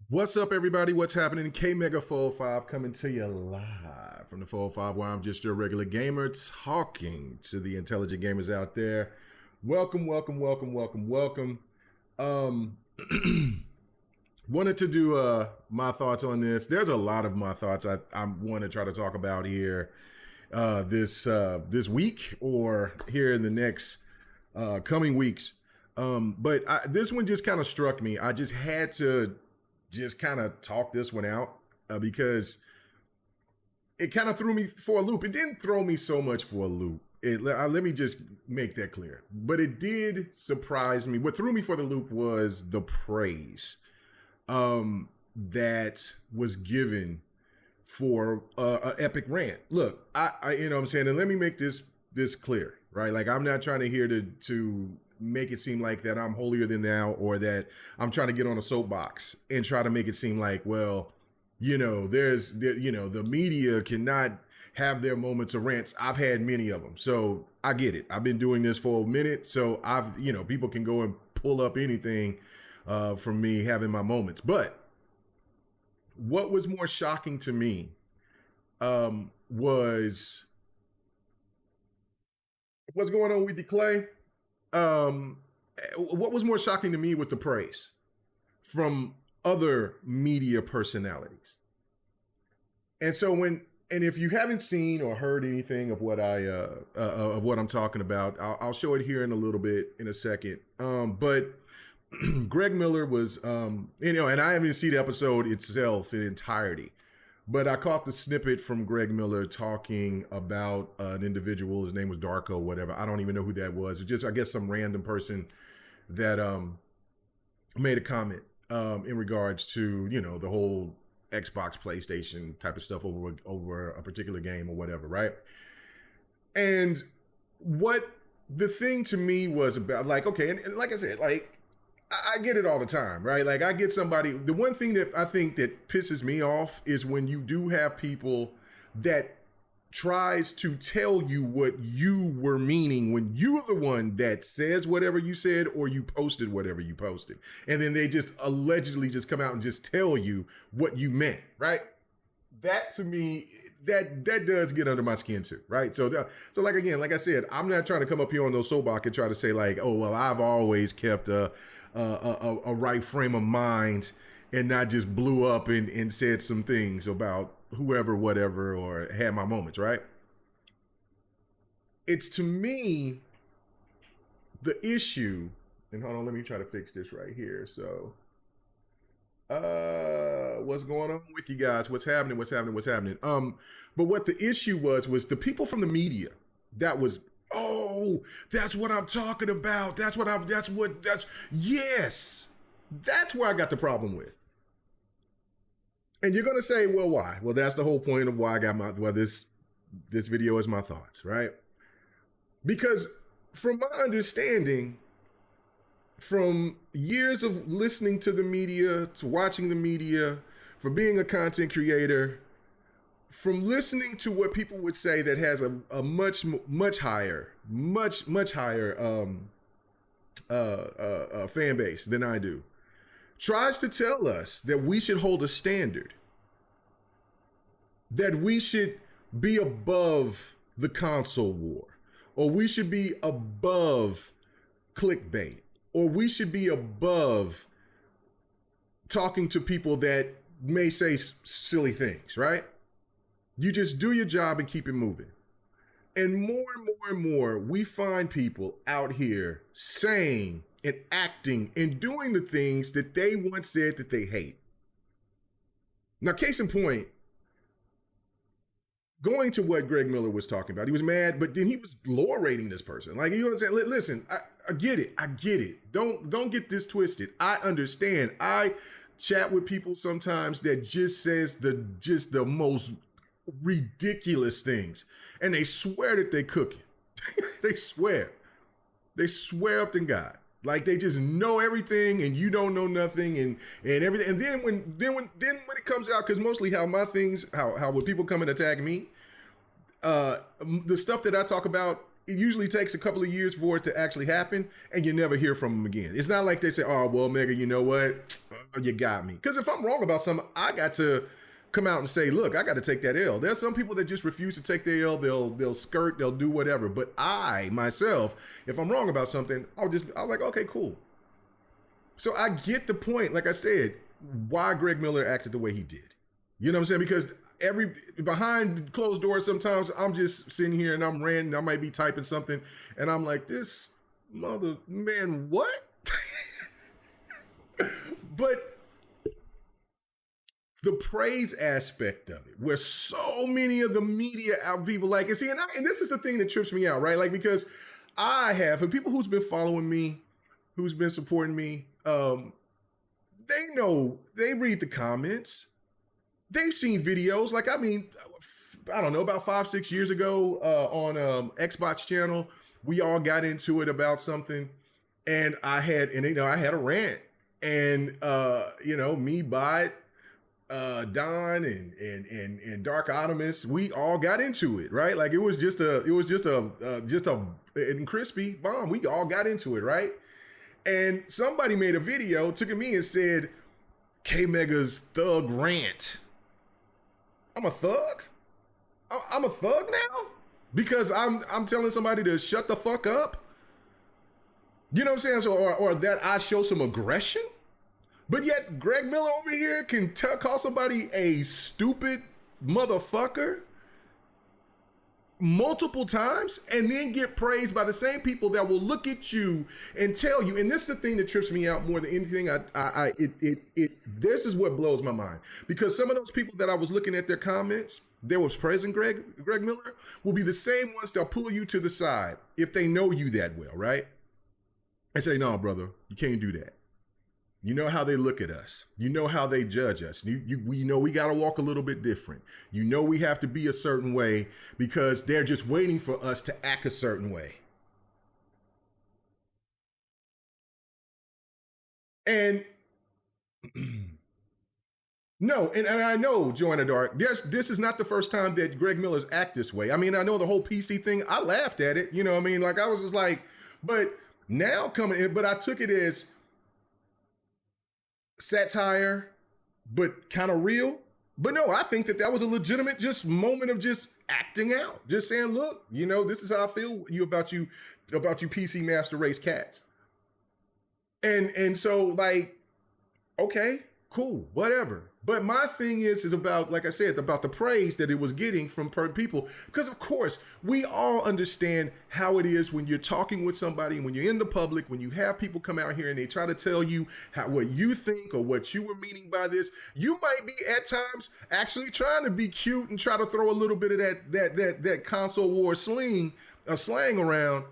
What's up, everybody? What's happening? K Mega 405 coming to you live from the 405, where I'm just your regular gamer talking to the intelligent gamers out there. Welcome, welcome, welcome, welcome, welcome. Wanted to do my thoughts on this. There's a lot of my thoughts I want to try to talk about here this week or here in the next coming weeks. But this one just kind of struck me. I just had to just kind of talk this one out because it kind of threw me for a loop. It didn't throw me so much for a loop. Let me just make that clear. But it did surprise me. What threw me for the loop was the praise that was given for an epic rant. Look, I you know what I'm saying, and let me make this clear, right? Like, I'm not trying to here to make it seem like that I'm holier than thou, or that I'm trying to get on a soapbox and try to make it seem like, well, you know, the media cannot have their moments of rants. I've had many of them. So I get it. I've been doing this for a minute. So people can go and pull up anything from me having my moments. But what was more shocking to me was what's going on with you, Clay. What was more shocking to me was the praise from other media personalities. And so if you haven't seen or heard anything of what of what I'm talking about, I'll show it here in a little bit in a second. But Greg Miller was, and I haven't seen the episode itself in entirety, but I caught the snippet from Greg Miller talking about an individual. His name was Darko, whatever. I don't even know who that was. It's just, I guess, some random person that made a comment in regards to, the whole Xbox, PlayStation type of stuff over a particular game or whatever, right? And what the thing to me was about, like, okay, and like I said, like, I get it all the time, right? Like, I get somebody. The one thing that I think that pisses me off is when you do have people that tries to tell you what you were meaning when you're the one that says whatever you said or you posted whatever you posted. And then they just allegedly just come out and just tell you what you meant, right? That, to me, that does get under my skin too, right? So like, again, like I said, I'm not trying to come up here on those soapbox and try to say like, oh, well, I've always kept a right frame of mind and not just blew up and said some things about whoever, whatever, or had my moments, right? It's, to me, the issue, and hold on, let me try to fix this right here. So, what's going on with you guys? What's happening? But what the issue was the people from the media that was, oh, that's what I'm talking about. Yes, that's where I got the problem with. And you're going to say, well, why? Well, that's the whole point of why I got this video is my thoughts, right? Because from my understanding, from years of listening to the media, to watching the media, for being a content creator, from listening to what people would say that has a much higher fan base than I do, tries to tell us that we should hold a standard, that we should be above the console war, or we should be above clickbait, or we should be above talking to people that may say silly things, right? You just do your job and keep it moving. And more, we find people out here saying and acting and doing the things that they once said that they hate. Now, case in point, going to what Greg Miller was talking about, he was mad, but then he was lower rating this person. Like, you know what I'm saying? Listen, I get it. Don't get this twisted. I understand. I chat with people sometimes that just says the most ridiculous things, and they swear that they cooking. They swear up to God, like they just know everything and you don't know nothing, and everything. And then when it comes out, because mostly how when people come and attack me, the stuff that I talk about it usually takes a couple of years for it to actually happen, and you never hear from them again. It's not like they say, oh, well, Mega, you know what? You got me. Because if I'm wrong about something, I got to come out and say, look, I got to take that L. There's some people that just refuse to take the L. They'll skirt, they'll do whatever. But I, myself, if I'm wrong about something, I'm like, okay, cool. So I get the point, like I said, why Greg Miller acted the way he did. You know what I'm saying? Because behind closed doors, sometimes I'm just sitting here and I'm ranting. I might be typing something and I'm like, this mother, man, what? But the praise aspect of it, where so many of the media out people like, and see, and this is the thing that trips me out, right? Like, because I have, and people who's been following me, who's been supporting me, they know, they read the comments. They've seen videos. Like, I mean, I don't know, about 5-6 years ago on Xbox channel, we all got into it about something, and I had a rant, and me, Bot, Don, and Dark Optimus, we all got into it, right? Like, it was just a and Crispy Bomb. We all got into it, right? And somebody made a video, took at me and said, K Mega's thug rant. I'm a thug? I'm a thug now? Because I'm telling somebody to shut the fuck up? You know what I'm saying? So, or that I show some aggression? But yet Greg Miller over here can call somebody a stupid motherfucker multiple times and then get praised by the same people that will look at you and tell you. And this is the thing that trips me out more than anything. This is what blows my mind, because some of those people that I was looking at their comments, there was praising Greg Miller, will be the same ones that'll pull you to the side if they know you that well, right? And say, no, brother, you can't do that. You know how they look at us. You know how they judge us. We know we got to walk a little bit different. You know we have to be a certain way because they're just waiting for us to act a certain way. And no, and I know, Joanna Dark, this is not the first time that Greg Miller's act this way. I mean, I know the whole PC thing, I laughed at it. You know what I mean? Like, I was just like, but now coming in, but I took it as satire, but kind of real. But no, I think that was a legitimate just moment of just acting out, just saying, look, this is how I feel about you PC Master Race cats. And so, like, okay, cool, whatever. But my thing is about, like I said, about the praise that it was getting from people. Because, of course, we all understand how it is when you're talking with somebody, when you're in the public, when you have people come out here and they try to tell you what you think or what you were meaning by this. You might be at times actually trying to be cute and try to throw a little bit of that console war slang around,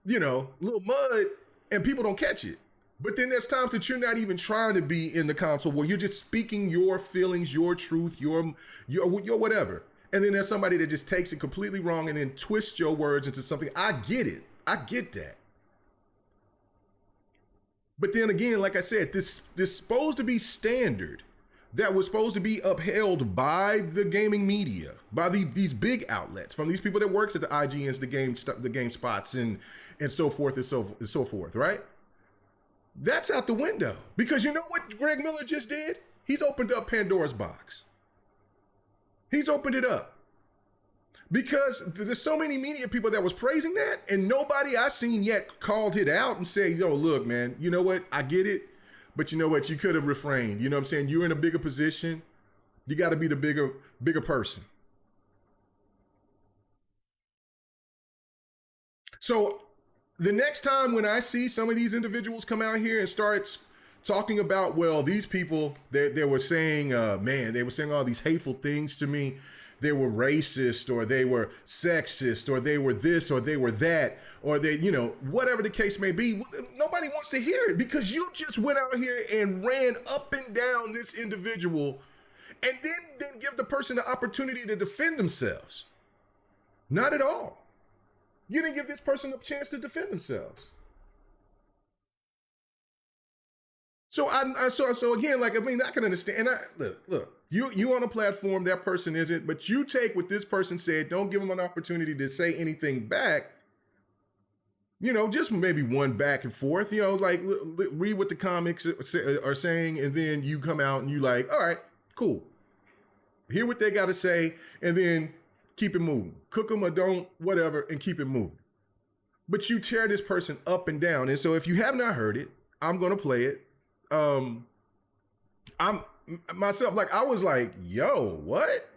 little mud, and people don't catch it. But then there's times that you're not even trying to be in the console where you're just speaking your feelings, your truth, your whatever. And then there's somebody that just takes it completely wrong and then twists your words into something. I get it. I get that. But then again, like I said, this supposed to be standard that was supposed to be upheld by the gaming media, by these big outlets, from these people that works at the IGNs, the GameSpots, and so forth and so forth, right? That's out the window. Because you know what Greg Miller just did? He's opened up Pandora's box. He's opened it up. Because there's so many media people that was praising that, and nobody I seen yet called it out and say, yo, look, man, you know what? I get it. But you know what? You could have refrained. You know what I'm saying? You're in a bigger position. You got to be the bigger person. So the next time when I see some of these individuals come out here and start talking about, well, these people, they were saying, they were saying all these hateful things to me. They were racist, or they were sexist, or they were this, or they were that, or they, whatever the case may be. Nobody wants to hear it because you just went out here and ran up and down this individual and then didn't give the person the opportunity to defend themselves. Not at all. You didn't give this person a chance to defend themselves. So so again, like, I mean, I can understand. And look, you on a platform, that person isn't, but you take what this person said, don't give them an opportunity to say anything back, You know, just maybe one back and forth, you know, like read what the comics are saying, and then you come out and you like, all right, cool. Hear what they got to say, and then keep it moving. Cook them or don't, whatever, and keep it moving. But you tear this person up and down. And so if you have not heard it, I'm going to play it. I'm myself, like, I was like, yo, what?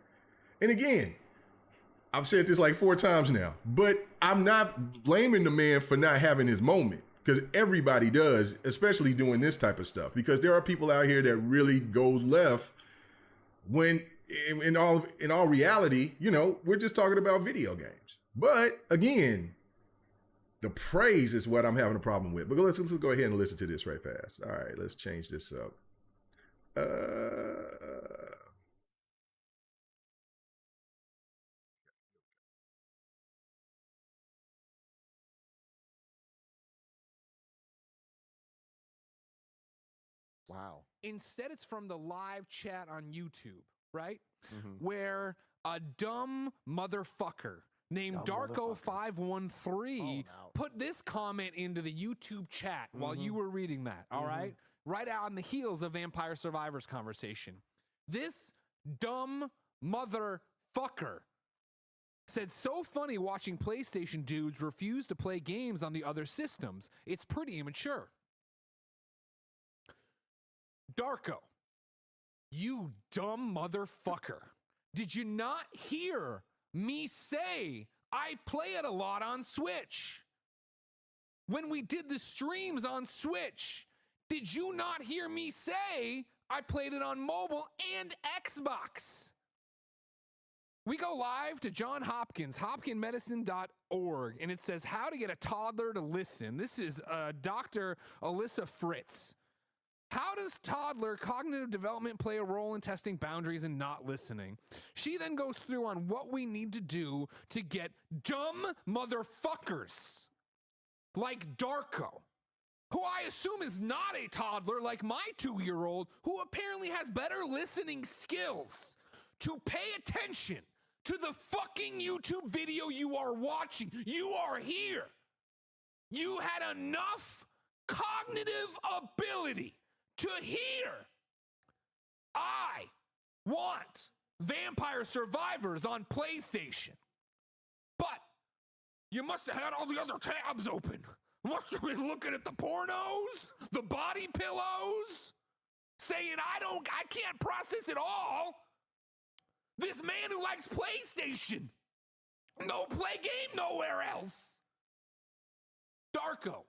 And again, I've said this like 4 times now, but I'm not blaming the man for not having his moment, because everybody does, especially doing this type of stuff, because there are people out here that really go left when in all reality, you know, we're just talking about video games. But again, the praise is what I'm having a problem with. But let's go ahead and listen to this right fast. All right, let's change this up. Wow. Instead, it's from the live chat on YouTube, right? Where a dumb motherfucker named Darko513 put this comment into the YouTube chat while you were reading that, all right? Right out on the heels of Vampire Survivors conversation. This dumb motherfucker said, so funny watching PlayStation dudes refuse to play games on the other systems. It's pretty immature. Darko, you dumb motherfucker. Did you not hear me say I play it a lot on Switch? When we did the streams on Switch, did you not hear me say I played it on mobile and Xbox? We go live to John Hopkins, hopkinmedicine.org, and it says how to get a toddler to listen. This is Dr. Alyssa Fritz. How does toddler cognitive development play a role in testing boundaries and not listening? She then goes through on what we need to do to get dumb motherfuckers like Darko, who I assume is not a toddler like my 2-year-old, who apparently has better listening skills, to pay attention to the fucking YouTube video you are watching. You are here. You had enough cognitive ability to hear, I want Vampire Survivors on PlayStation. But you must have had all the other tabs open. Must have been looking at the pornos, the body pillows, saying I can't process it all. This man who likes PlayStation, no play game nowhere else. Darko,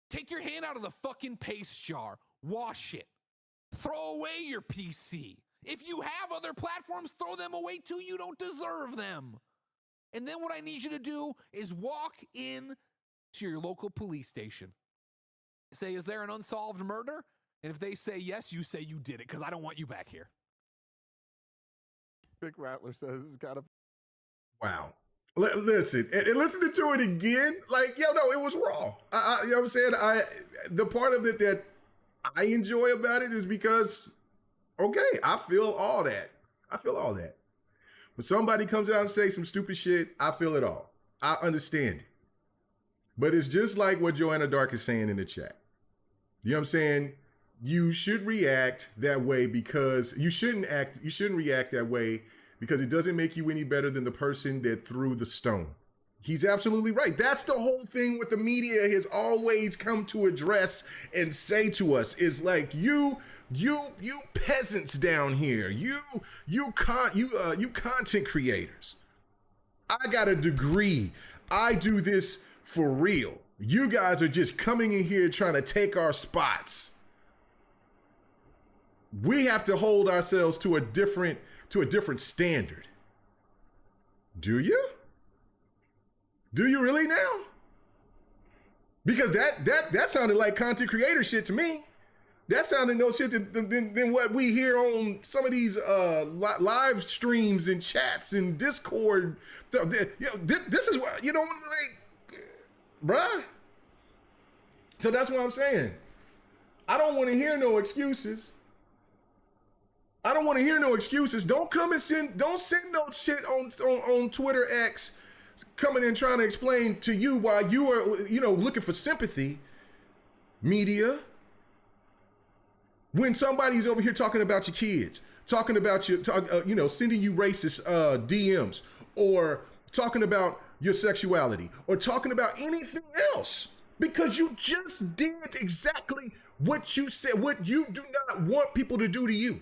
take your hand out of the fucking paste jar. Wash it. Throw away your PC. If you have other platforms, throw them away too. You don't deserve them. And then what I need you to do is walk in to your local police station. Say, is there an unsolved murder? And if they say yes, you say you did it, because I don't want you back here. Big Rattler says it's got to. Wow. Listen, and listening to it again, like, yo, no, it was raw. You know what I'm saying? The part of it that I enjoy about it is because, okay, I feel all that. When somebody comes out and say some stupid shit, I feel it all. I understand it. But it's just like what Joanna Dark is saying in the chat. You know what I'm saying? You should react that way because you shouldn't react that way because it doesn't make you any better than the person that threw the stone. He's absolutely right. That's the whole thing with the media has always come to address and say to us is like, you peasants down here, you content creators. I got a degree. I do this for real. You guys are just coming in here trying to take our spots. We have to hold ourselves to a different standard. Do you? Do you really now? Because that sounded like content creator shit to me. That sounded no shit than what we hear on some of these live streams and chats and Discord. This is what, like, bruh. So that's what I'm saying. I don't want to hear no excuses. Don't come and don't send no shit on Twitter X coming in trying to explain to you why you are, looking for sympathy, media, when somebody's over here talking about your kids, talking about sending you racist DMs, or talking about your sexuality, or talking about anything else, because you just did exactly what you said, what you do not want people to do to you.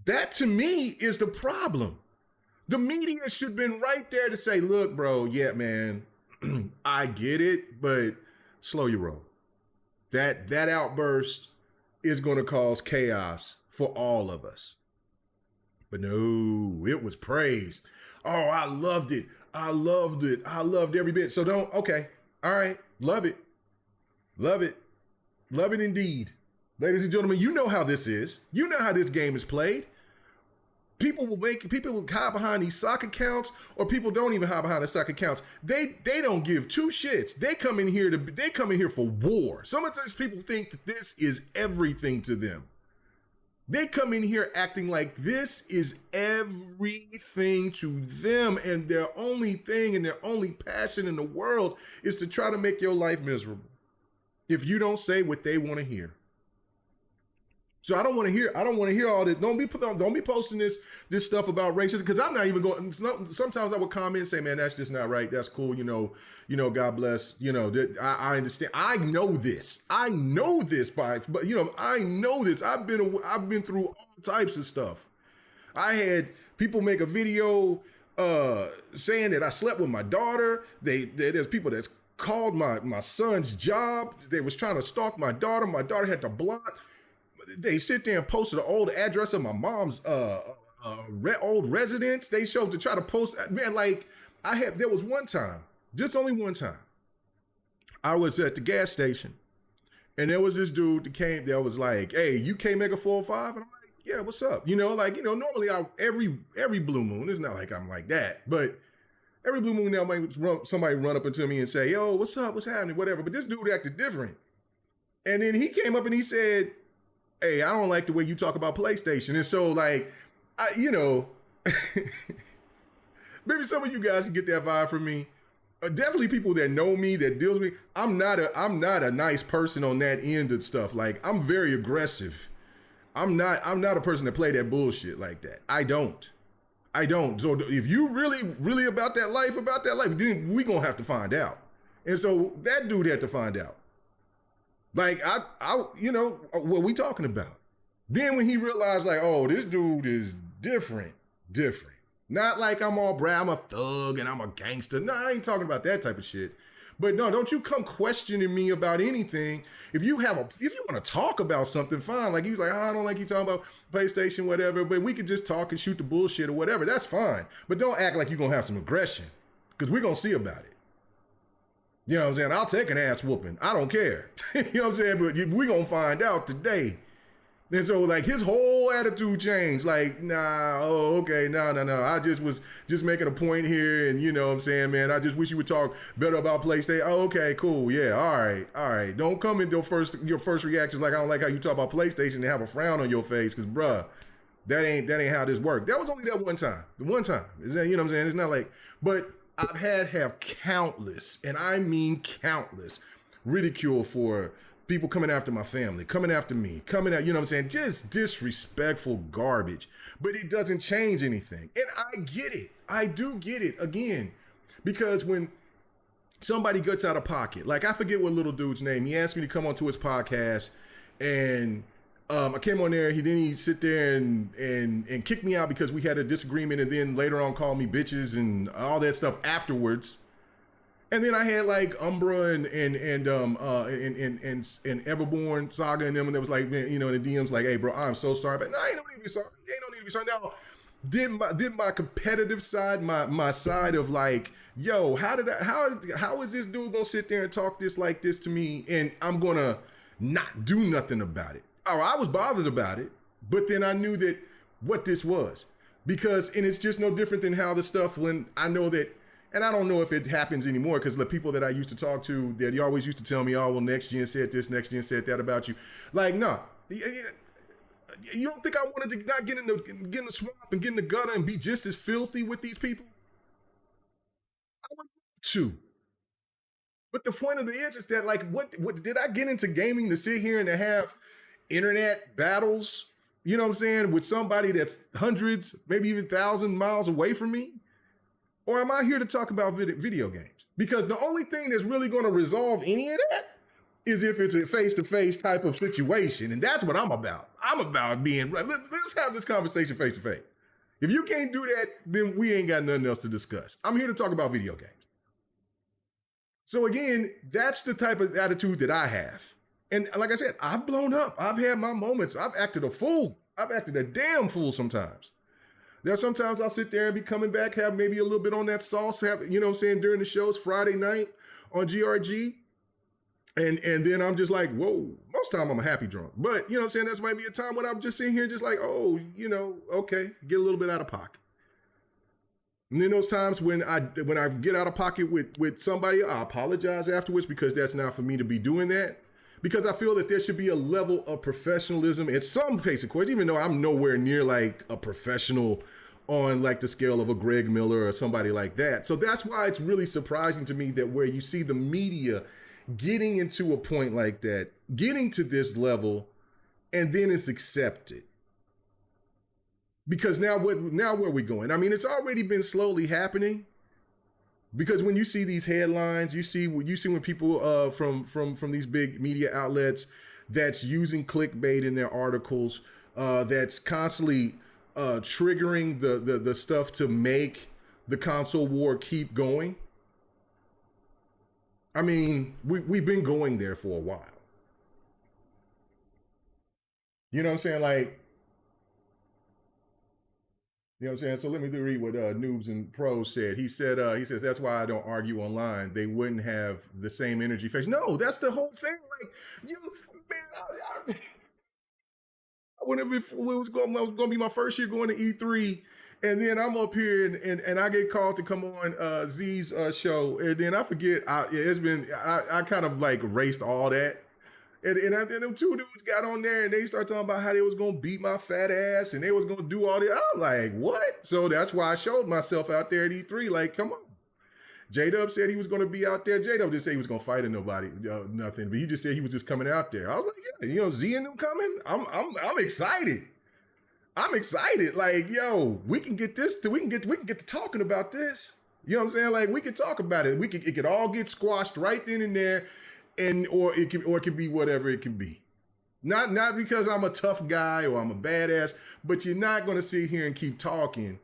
That to me is the problem. The media should have been right there to say, look, bro, yeah, man, I get it, but slow your roll. That outburst is going to cause chaos for all of us. But no, it was praise. Oh, I loved it. I loved it. I loved every bit. So okay. All right. Love it. Love it. Love it indeed. Ladies and gentlemen, you know how this is. You know how this game is played. People will hide behind these sock accounts, or people don't even hide behind the sock accounts. They don't give two shits. They come in here for war. Some of these people think that this is everything to them. They come in here acting like this is everything to them, and their only thing and their only passion in the world is to try to make your life miserable if you don't say what they want to hear. So I don't want to hear all this. Don't be posting this stuff about racism, because I'm not even going. Sometimes I would comment and say, man, that's just not right. That's cool. God bless. I understand. I know this. I know this but I know this. I've been through all types of stuff. I had people make a video saying that I slept with my daughter. There's people that's called my son's job. They was trying to stalk my daughter. My daughter had to block. They sit there and posted the old address of my mom's old residence. They showed to try to post. Man, there was one time, just only one time, I was at the gas station, and there was this dude that came. That was like, "Hey, you can't make a 405?" And I'm like, "Yeah, what's up?" Normally every blue moon. It's not like I'm like that, but every blue moon now, somebody run up into me and say, "Yo, what's up? What's happening? Whatever." But this dude acted different, and then he came up and he said, "Hey, I don't like the way you talk about PlayStation." And so maybe some of you guys can get that vibe from me. Definitely people that know me, that deals with me. I'm not a nice person on that end of stuff. Like, I'm very aggressive. I'm not a person that play that bullshit like that. I don't. So if you really about that life, then we gonna have to find out. And so that dude had to find out. Like, what we talking about? Then when he realized, like, oh, this dude is different. Not like I'm a thug and I'm a gangster. No, I ain't talking about that type of shit. But no, don't you come questioning me about anything. If you want to talk about something, fine. Like, he's like, oh, I don't like you talking about PlayStation, whatever, but we could just talk and shoot the bullshit or whatever. That's fine. But don't act like you're going to have some aggression, because we're going to see about it. You know what I'm saying? I'll take an ass whooping. I don't care. You know what I'm saying? But we're going to find out today. And so, like, his whole attitude changed. Like, nah, oh, okay, no. I was just making a point here, and you know what I'm saying, man, I just wish you would talk better about PlayStation. Oh, okay, cool, yeah, all right. Don't come in your first reactions like, I don't like how you talk about PlayStation, and have a frown on your face, because, bruh, that ain't how this worked. That was only that one time. The one time. You know what I'm saying? It's not like, but I've have countless, and I mean countless, ridicule for people coming after my family, coming after me, you know what I'm saying? Just disrespectful garbage. But it doesn't change anything. And I get it. I do get it, again, because when somebody gets out of pocket, like, I forget what little dude's name, he asked me to come onto his podcast, and I came on there, he sit there and kicked me out because we had a disagreement, and then later on called me bitches and all that stuff afterwards. And then I had like Umbra and Everborn Saga and them, and it was like, man, in the DMs like, hey bro, I'm so sorry, but no, I ain't no need to be sorry. Ain't no need to be sorry. Now, did my competitive side, my side of like, yo, how is this dude gonna sit there and talk this like this to me, and I'm gonna not do nothing about it? Oh, I was bothered about it, but then I knew that what this was, and it's just no different than how the stuff when I know that. And I don't know if it happens anymore, because the people that I used to talk to, that you always used to tell me, oh, well, next gen said this, next gen said that about you. Like, no. You don't think I wanted to not get in the swamp and get in the gutter and be just as filthy with these people? to. But the point of it is that like, what did I get into gaming to sit here and to have internet battles, you know what I'm saying, with somebody that's hundreds, maybe even 1,000 miles away from me? Or am I here to talk about video games? Because the only thing that's really going to resolve any of that is if it's a face-to-face type of situation. And that's what I'm about. I'm about being, let's have this conversation face-to-face. If you can't do that, then we ain't got nothing else to discuss. I'm here to talk about video games. So again, that's the type of attitude that I have. And like I said, I've blown up. I've had my moments. I've acted a fool. I've acted a damn fool sometimes. There's sometimes I'll sit there and be coming back, have maybe a little bit on that sauce, have, you know what I'm saying, during the shows, Friday night on GRG. And then I'm just like, whoa, most time I'm a happy drunk. But, you know what I'm saying, that might be a time when I'm just sitting here just like, oh, you know, okay, get a little bit out of pocket. And then those times when I get out of pocket with somebody, I apologize afterwards because that's not for me to be doing that. Because I feel that there should be a level of professionalism at some pace, of course, even though I'm nowhere near like a professional on like the scale of a Greg Miller or somebody like that. So that's why it's really surprising to me that where you see the media getting into a point like that, getting to this level, and then it's accepted. Because now where are we going? I mean, it's already been slowly happening. Because when you see these headlines, you see when people from these big media outlets that's using clickbait in their articles, that's constantly triggering the stuff to make the console war keep going. I mean, we've been going there for a while. You know what I'm saying? Like, you know what I'm saying? So let me read what Noobs and Pros said. He says, that's why I don't argue online. They wouldn't have the same energy face. No, that's the whole thing. Like, man, I wonder if it was going to be my first year going to E3. And then I'm up here and I get called to come on Z's show. And then I forget, I kind of like erased all that. And then them two dudes got on there and they started talking about how they was going to beat my fat ass and they was going to do all that. I'm like, what? So that's why I showed myself out there at E3. Like, come on. J-Dub said he was going to be out there. J-Dub didn't say he was going to fight nobody, nothing. But he just said he was just coming out there. I was like, yeah, you know, Z and them coming. I'm excited. I'm excited. Like, yo, we can get to talking about this. You know what I'm saying? Like, we can talk about it. It could all get squashed right then and there. Or it can be whatever it can be. Not because I'm a tough guy or I'm a badass, but you're not going to sit here and keep talking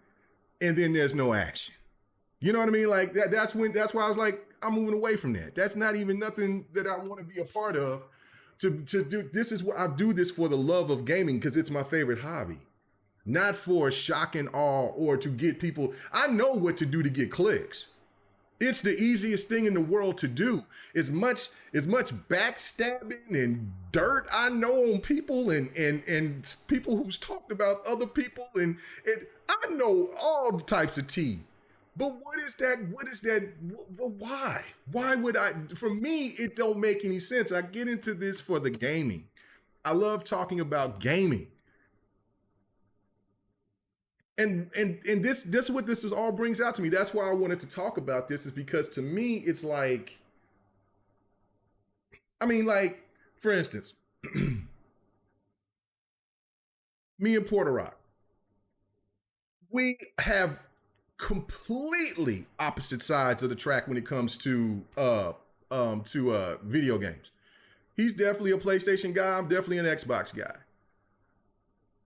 and then there's no action. You know what I mean? Like that's why I was like, I'm moving away from that. That's not even nothing that I want to be a part of. To do this is what I do this for the love of gaming because it's my favorite hobby. Not for shock and awe or to get people. I know what to do to get clicks. It's the easiest thing in the world to do. As much backstabbing and dirt I know on people and people who's talked about other people and I know all types of tea. But what is that? Why? Why would I? For me, it don't make any sense. I get into this for the gaming. I love talking about gaming. And this what this is all brings out to me. That's why I wanted to talk about this, is because to me, it's like, I mean, like, for instance, me and Porter Rock, we have completely opposite sides of the track when it comes to video games. He's definitely a PlayStation guy. I'm definitely an Xbox guy.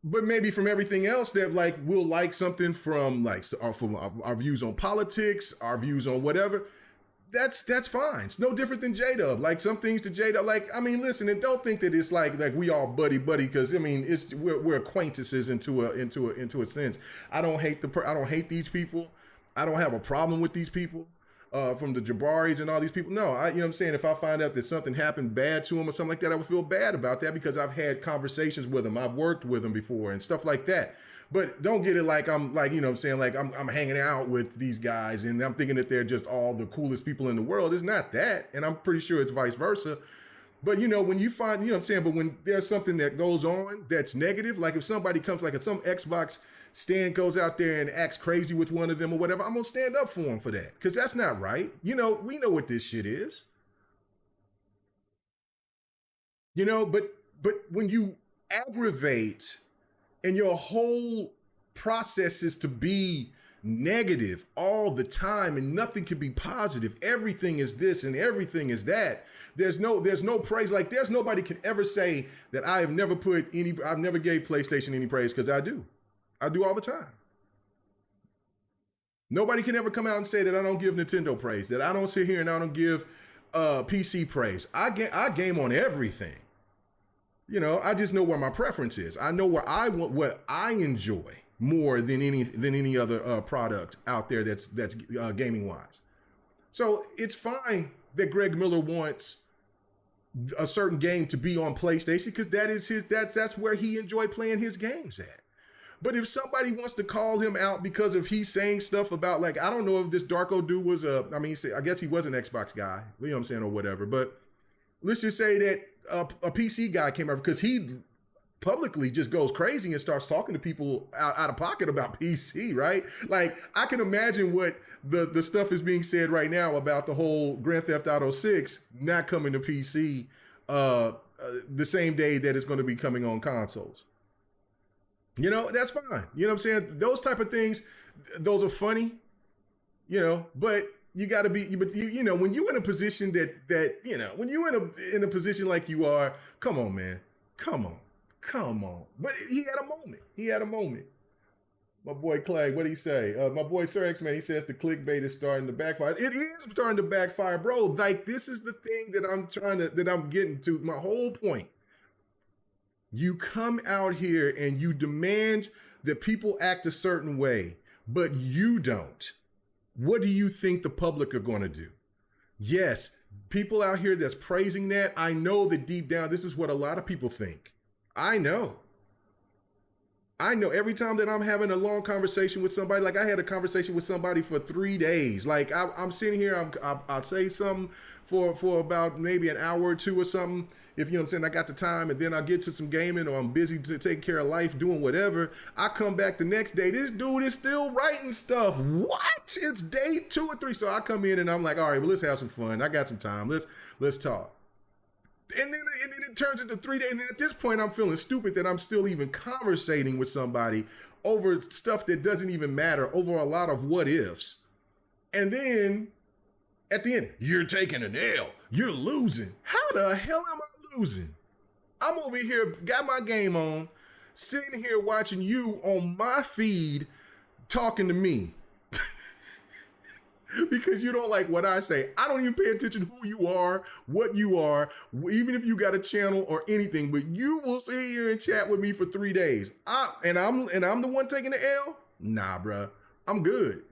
But maybe from everything else that like we'll like something from our views on politics, our views on whatever, that's fine. It's no different than J-Dub. Like some things to J-Dub, like, I mean, listen, and don't think that it's like we all buddy, because I mean we're acquaintances into a sense. I don't hate these people. I don't have a problem with these people. From the Jabaris and all these people. No, you know what I'm saying? If I find out that something happened bad to them or something like that, I would feel bad about that because I've had conversations with them. I've worked with them before and stuff like that. But don't get it like I'm like, you know what I'm saying? Like I'm hanging out with these guys and I'm thinking that they're just all the coolest people in the world. It's not that. And I'm pretty sure it's vice versa. But you know, when you find, you know what I'm saying, but when there's something that goes on that's negative, like if somebody comes, like if some Xbox stand goes out there and acts crazy with one of them or whatever, I'm gonna stand up for him for that. Because that's not right. You know, we know what this shit is. You know, but when you aggravate and your whole process is to be negative all the time and nothing can be positive, everything is this and everything is that, there's no praise. Like there's nobody can ever say that I've never gave PlayStation any praise, because I do all the time. Nobody can ever come out and say that I don't give Nintendo praise, that I don't sit here and I don't give PC praise. I game on everything. You know, I just know where my preference is. I know where I want, what I enjoy more than any other product out there that's gaming wise. So it's fine that Greg Miller wants a certain game to be on PlayStation, because that's where he enjoyed playing his games at. But if somebody wants to call him out because of he's saying stuff about, like, I don't know if this Darko dude was I guess he was an Xbox guy, you know what I'm saying, or whatever. But let's just say that a PC guy came over, because he publicly just goes crazy and starts talking to people out of pocket about PC, right? Like, I can imagine what the stuff is being said right now about the whole Grand Theft Auto 6 not coming to PC the same day that it's going to be coming on consoles. You know, that's fine. You know what I'm saying? Those type of things, those are funny, you know, but you got to be, you know, when you're in a position that, you know, when you're in a position like you are, come on, man. Come on. But he had a moment. My boy Clay, what did he say? My boy Sir X-Man, he says the clickbait is starting to backfire. It is starting to backfire, bro. Like, this is the thing that I'm getting to. My whole point. You come out here and you demand that people act a certain way, but you don't. What do you think the public are going to do? Yes, people out here that's praising that, I know that deep down, this is what a lot of people think. I know every time that I'm having a long conversation with somebody, like I had a conversation with somebody for 3 days. Like I'm sitting here, I'll say something for about maybe an hour or two or something. If you know what I'm saying, I got the time, and then I'll get to some gaming, or I'm busy to take care of life, doing whatever. I come back the next day, this dude is still writing stuff. What? It's day 2 or 3. So I come in and I'm like, all right, well, let's have some fun. I got some time. Let's talk. And then it turns into 3 days. And then at this point, I'm feeling stupid that I'm still even conversating with somebody over stuff that doesn't even matter, over a lot of what ifs. And then at the end, you're taking an L. You're losing. How the hell am I losing? I'm over here, got my game on, sitting here watching you on my feed talking to me. Because you don't like what I say. I don't even pay attention who you are, what you are, even if you got a channel or anything, but you will sit here and chat with me for 3 days. And I'm the one taking the L? Nah, bruh. I'm good.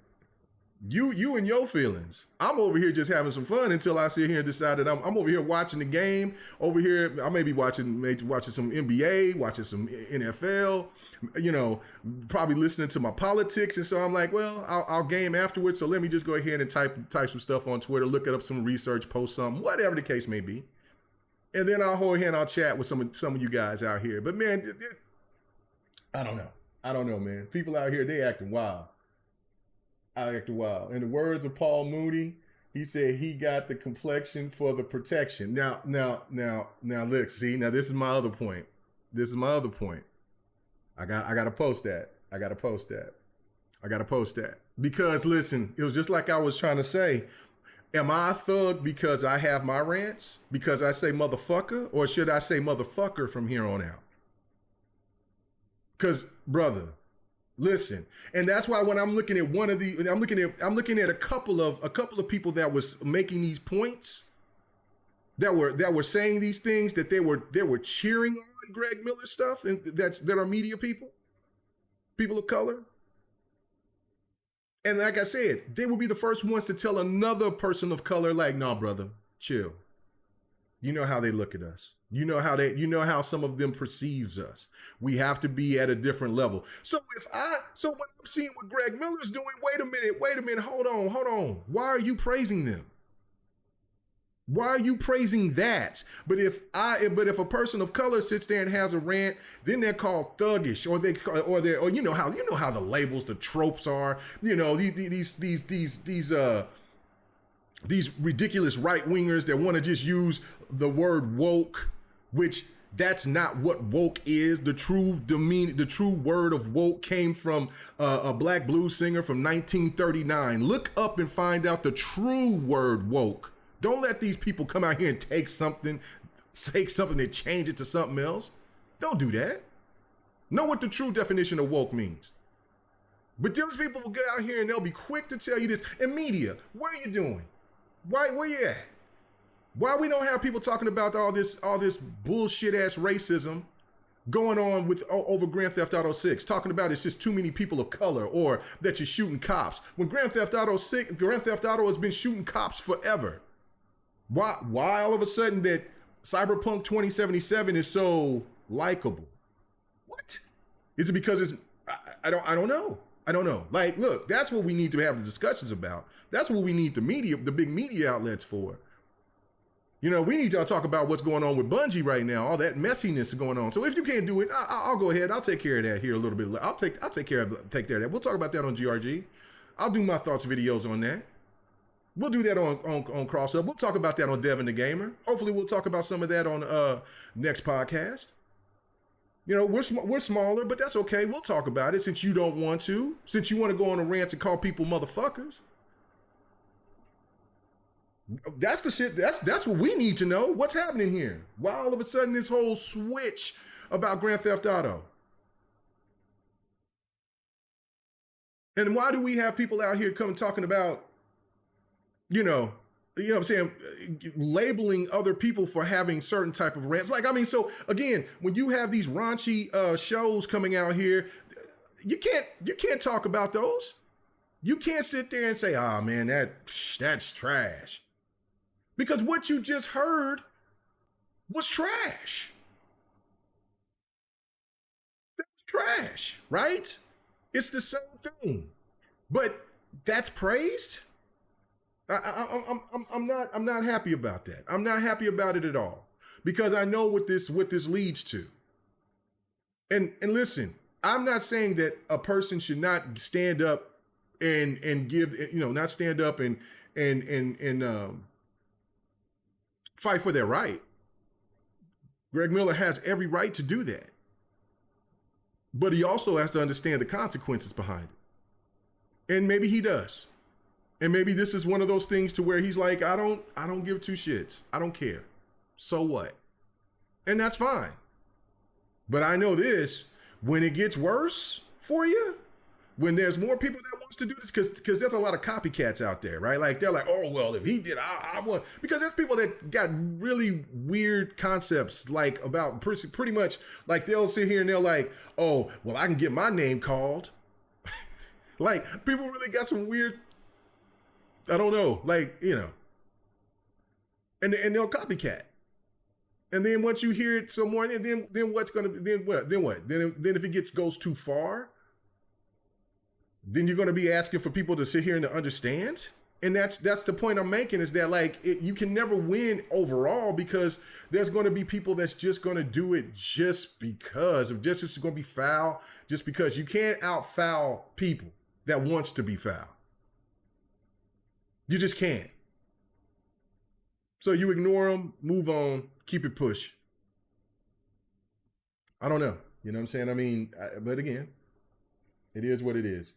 You and your feelings. I'm over here just having some fun until I sit here and decide that I'm over here watching the game. Over here, I may be watching some NBA, watching some NFL, you know, probably listening to my politics. And so I'm like, well, I'll game afterwards. So let me just go ahead and type some stuff on Twitter, look up some research, post something, whatever the case may be. And then I'll hold hand, I'll chat with some of you guys out here. But man, I don't know, man. People out here, they acting wild. In the words of Paul Mooney, he said he got the complexion for the protection. Now, look, see, now this is my other point. I gotta post that. Because listen, it was just like I was trying to say. Am I a thug because I have my rants? Because I say motherfucker? Or should I say motherfucker from here on out? Because, brother, listen, and that's why when I'm looking at I'm looking at a couple of people that was making these points, that were saying these things, that they were cheering on Greg Miller stuff, and that are media people of color. And like I said, they will be the first ones to tell another person of color, like, nah, brother, chill. You know how they look at us. You know how some of them perceives us. We have to be at a different level. So when I'm seeing what Greg Miller's doing, wait a minute, hold on. Why are you praising them? Why are you praising that? But if a person of color sits there and has a rant, then they're called thuggish, or you know how the labels, the tropes are. You know, these ridiculous right wingers that want to just use the word woke, which that's not what woke is. The true word of woke came from a black blues singer from 1939. Look up and find out the true word woke. Don't let these people come out here and take something and change it to something else. Don't do that. Know what the true definition of woke means. But those people will get out here and they'll be quick to tell you this. And media, what are you doing? Where you at? Why we don't have people talking about all this bullshit ass racism going on with over Grand Theft Auto 6, talking about it's just too many people of color or that you're shooting cops. When Grand Theft Auto has been shooting cops forever. Why all of a sudden that Cyberpunk 2077 is so likable? What? Is it because it's I don't know. I don't know. Like, look, that's what we need to have the discussions about. That's what we need the big media outlets for. You know, we need to talk about what's going on with Bungie right now, all that messiness going on. So if you can't do it, I'll go ahead. I'll take care of that here a little bit. I'll take care of that. We'll talk about that on GRG. I'll do my thoughts videos on that. We'll do that on Cross Up. We'll talk about that on Devin the Gamer. Hopefully we'll talk about some of that on next podcast. You know, we're smaller, but that's okay. We'll talk about it since you don't want to. Since you want to go on a rant and call people motherfuckers. That's the shit. That's what we need to know. What's happening here? Why all of a sudden this whole switch about Grand Theft Auto? And why do we have people out here coming talking about, you know what I'm saying, labeling other people for having certain type of rants? Like, I mean, so again, when you have these raunchy shows coming out here, you can't talk about those. You can't sit there and say, "Oh man, that's trash," because what you just heard was trash. That's trash, right? It's the same thing, but that's praised. I'm not happy about that. I'm not happy about it at all, because I know what this leads to. And listen, I'm not saying that a person should not stand up and give, not stand up and fight for their right. Greg Miller has every right to do that, but he also has to understand the consequences behind it, and maybe he does. And maybe this is one of those things to where he's like, I don't give two shits. I don't care. So what? And that's fine. But I know this, when it gets worse for you, when there's more people that wants to do this, because there's a lot of copycats out there, right? Like, they're like, oh, well, if he did, I want. Because there's people that got really weird concepts, like about pretty much, like they'll sit here and they're like, oh, well, I can get my name called. Like, people really got some weird, I don't know, like, and they'll copycat. And then once you hear it some more, then what's gonna, then what? Then if it goes too far, then you're gonna be asking for people to sit here and to understand. And that's the point I'm making, is that, like, you can never win overall, because there's going to be people that's just going to do it just because of just it's going to be foul, just because you can't out foul people that wants to be foul. You just can't. So you ignore them, move on, keep it push. I don't know. You know what I'm saying? I mean, but again, it is what it is.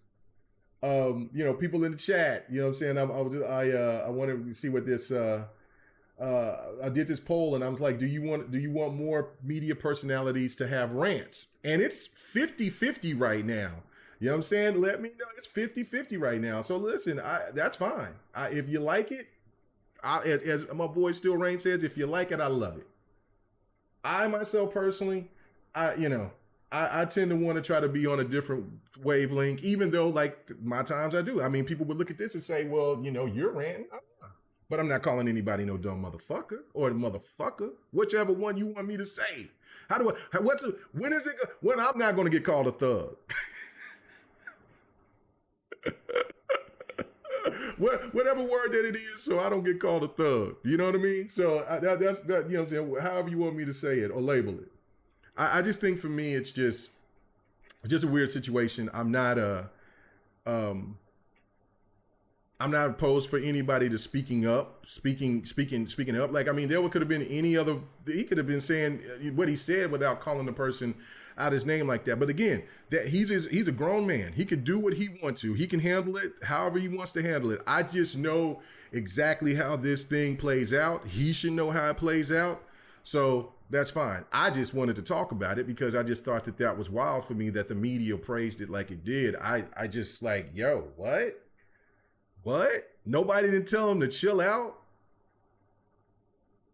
People in the chat, you know what I'm saying? I wanted to see what this, I did this poll, and I was like, do you want more media personalities to have rants? And it's 50-50 right now. You know what I'm saying? Let me know. It's 50-50 right now. So listen, that's fine. If you like it, as my boy Still Rain says, if you like it, I love it. I myself personally, I tend to want to try to be on a different wavelength, even though, like, my times I do. I mean, people would look at this and say, well, you're ranting. But I'm not calling anybody no dumb motherfucker or motherfucker, whichever one you want me to say. When I'm not going to get called a thug? Whatever word that it is, so I don't get called a thug. You know what I mean? So that's that. You know what I'm saying? However you want me to say it or label it. I just think for me, it's just a weird situation. I'm not opposed for anybody to speaking up. Like, I mean, there could have been any other. He could have been saying what he said without calling the person out his name like that. But again, that he's a grown man. He could do what he wants to. He can handle it however he wants to handle it. I just know exactly how this thing plays out. He should know how it plays out. So that's fine. I just wanted to talk about it because I just thought that was wild for me that the media praised it like it did. I just like, yo, what? Nobody didn't tell him to chill out?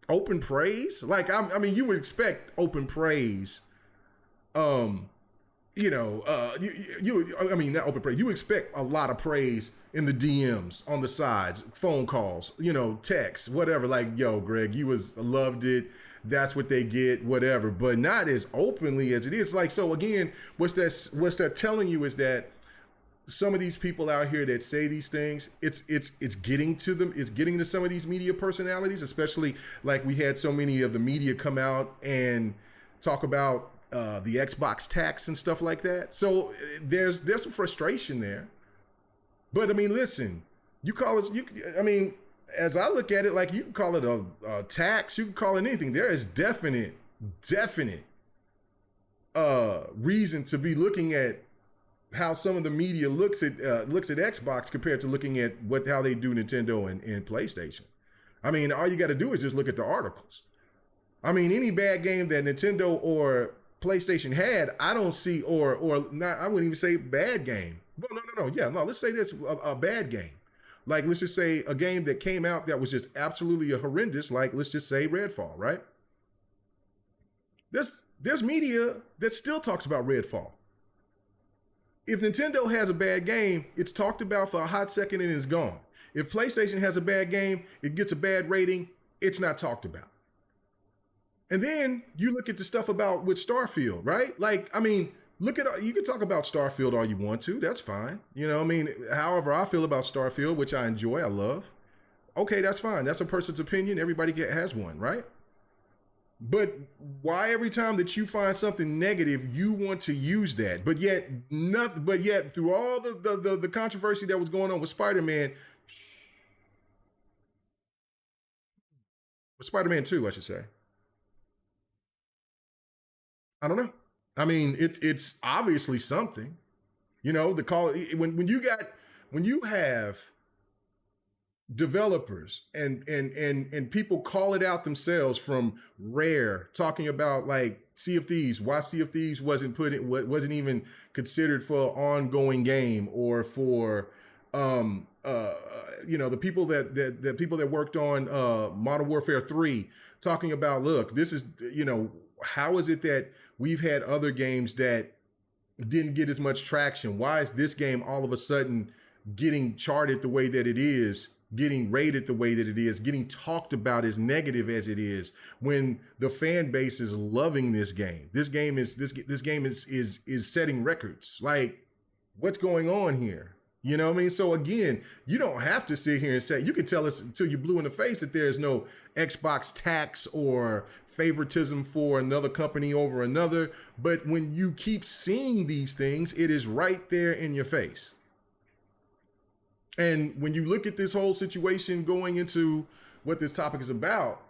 Open praise? Like, I mean, you would expect open praise. I mean, not open praise. You expect a lot of praise in the DMs, on the sides, phone calls, texts, whatever. Like, yo, Greg, loved it. That's what they get, whatever. But not as openly as it is. Like, so again, what's that telling you is that some of these people out here that say these things, it's getting to them. It's getting to some of these media personalities, especially like we had so many of the media come out and talk about the Xbox tax and stuff like that. So there's some frustration there. But I mean, listen, you call it, I mean, as I look at it, like, you can call it a tax, you can call it anything. There is definite reason to be looking at how some of the media looks at Xbox compared to looking at how they do Nintendo and PlayStation. I mean, all you got to do is just look at the articles. I mean, any bad game that Nintendo or PlayStation had, I don't see, or not. I wouldn't even say bad game. Well, no. Yeah, no. Let's say that's a bad game. Like, let's just say a game that came out that was just absolutely horrendous. Like, let's just say Redfall, right? There's media that still talks about Redfall. If Nintendo has a bad game, it's talked about for a hot second and it's gone. If PlayStation has a bad game, it gets a bad rating, it's not talked about. And then you look at the stuff with Starfield, right? Like, I mean, you can talk about Starfield all you want to. That's fine. I mean, however I feel about Starfield, which I enjoy, I love. Okay, that's fine. That's a person's opinion. Everybody has one, right? But why every time that you find something negative, you want to use that? But yet through all the controversy that was going on with Spider-Man 2, I should say. I don't know. I mean, it's obviously something, the call when you have developers and people call it out themselves, from Rare talking about like Sea of Thieves, why Sea of Thieves wasn't even considered for an ongoing game, or for the people that worked on Modern Warfare 3 talking about, look, this is, how is it that we've had other games that didn't get as much traction? Why is this game all of a sudden getting charted the way that it is, getting rated the way that it is, getting talked about as negative as it is, when the fan base is loving this game? This game is setting records. Like, what's going on here? You know what I mean? So again, you don't have to sit here and say, you can tell us until you're blue in the face that there is no Xbox tax or favoritism for another company over another. But when you keep seeing these things, it is right there in your face. And when you look at this whole situation going into what this topic is about,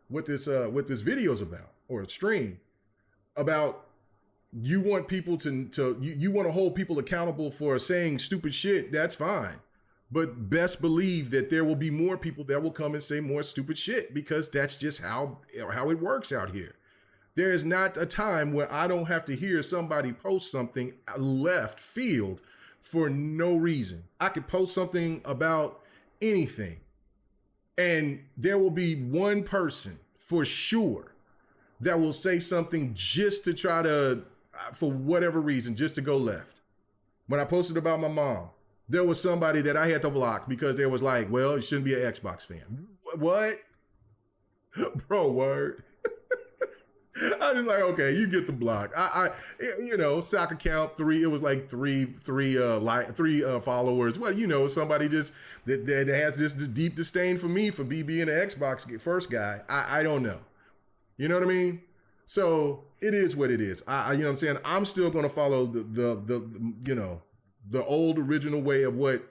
what this video is about, or stream about, you want people you want to hold people accountable for saying stupid shit. That's fine. But best believe that there will be more people that will come and say more stupid shit, because that's just how it works out here. There is not a time where I don't have to hear somebody post something left field for no reason. I could post something about anything, and there will be one person for sure that will say something just to try to, for whatever reason, just to go left. When I posted about my mom, there was somebody that I had to block because they was like, well, you shouldn't be an Xbox fan. What? Bro, word. I was like, okay, you get the block. Sock account 3. It was like three followers. Well, somebody just that has this deep disdain for me for being an Xbox first guy. I don't know. You know what I mean? So it is what it is. You know what I'm saying? I'm still going to follow the old original way of what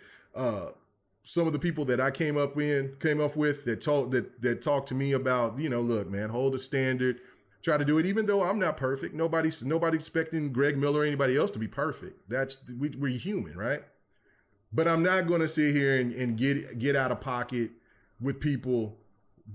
some of the people that I came up with that talked to me about, look, man, hold a standard. Try to do it, even though I'm not perfect. Nobody's expecting Greg Miller or anybody else to be perfect. We're human, right? But I'm not going to sit here and get out of pocket with people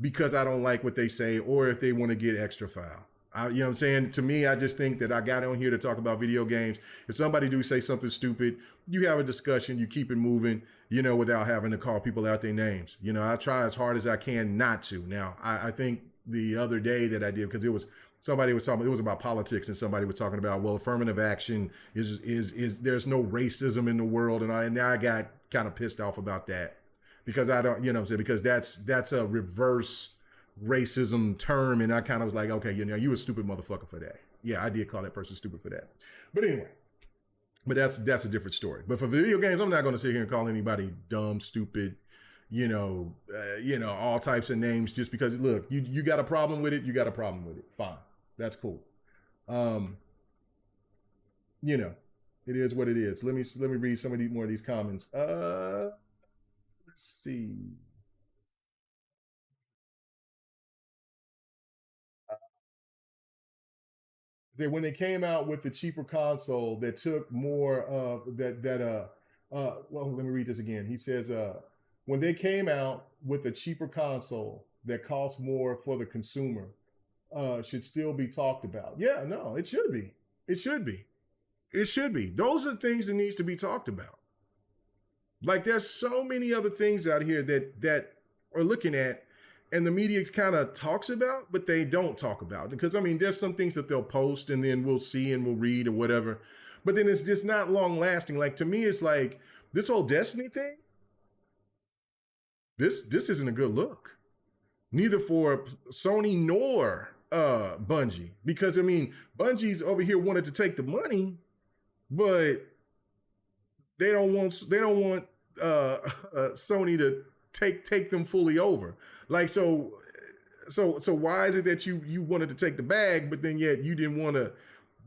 because I don't like what they say or if they want to get extra foul. You know what I'm saying? To me, I just think that I got on here to talk about video games. If somebody do say something stupid, you have a discussion, you keep it moving, without having to call people out their names. I try as hard as I can not to. Now, I think the other day that I did, because somebody was talking, it was about politics, and somebody was talking about, well, affirmative action is there's no racism in the world, and now I got kind of pissed off about that because I don't, because that's a reverse racism term, and I kind of was like, okay, you a stupid motherfucker for that. Yeah, I did call that person stupid for that, but anyway. But that's a different story. But for video games, I'm not going to sit here and call anybody dumb, stupid, all types of names just because, look, you got a problem with it, you got a problem with it. Fine. That's cool. It is what it is. Let me read some of more of these comments. Let's see. When they came out with the cheaper console that took more of well, let me read this again. He says, when they came out with a cheaper console that costs more for the consumer, should still be talked about. Yeah, no, it should be. It should be. It should be. Those are things that needs to be talked about. Like, there's so many other things out here that are looking at and the media kind of talks about, but they don't talk about. Because, there's some things that they'll post and then we'll see and we'll read or whatever. But then it's just not long lasting. Like, to me, it's like this whole Destiny thing. This isn't a good look. Neither for Sony nor Bungie. Because, Bungie's over here wanted to take the money, but they don't want Sony to take them fully over. Like, so why is it that you wanted to take the bag, but then yet you didn't want to,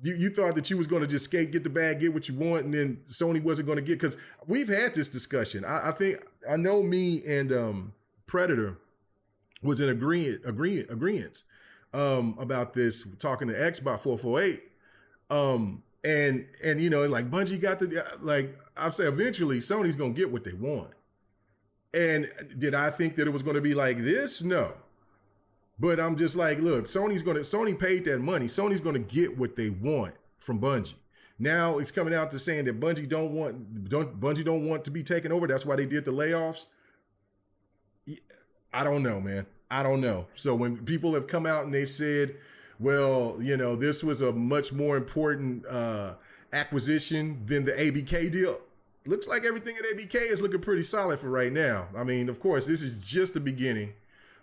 you thought that you was going to just get the bag, get what you want, and then Sony wasn't going to get, because we've had this discussion. I know me and Predator was in agreement about this, talking to X about 448. And like Bungie got I'll say eventually Sony's going to get what they want. And did I think that it was going to be like this? No. But I'm just like, look, Sony paid that money. Sony's going to get what they want from Bungie. Now it's coming out to saying that Bungie don't want to be taken over. That's why they did the layoffs. I don't know, man. I don't know. So when people have come out and they've said, well, this was a much more important acquisition than the ABK deal. Looks like everything at ABK is looking pretty solid for right now. Of course, this is just the beginning.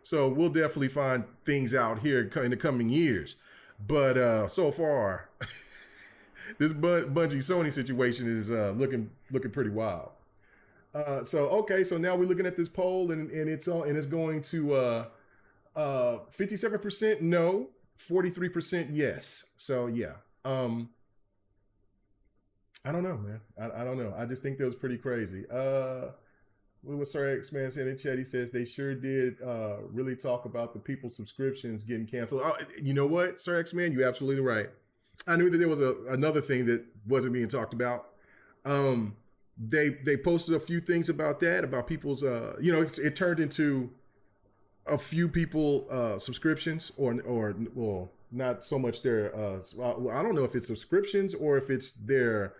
So we'll definitely find things out here in the coming years. But so far, this Bungie Sony situation is looking pretty wild. So now we're looking at this poll and it's going to 57% no, 43% yes. So yeah. I don't know, man. I don't know. I just think that was pretty crazy. What was Sir X Man saying in chat? He says they sure did really talk about the people's subscriptions getting canceled. Oh, you know what, Sir X Man, you're absolutely right. I knew that there was another thing that wasn't being talked about. They posted a few things about that, about people's it turned into a few people subscriptions or well, not so much their I don't know if it's subscriptions or if it's their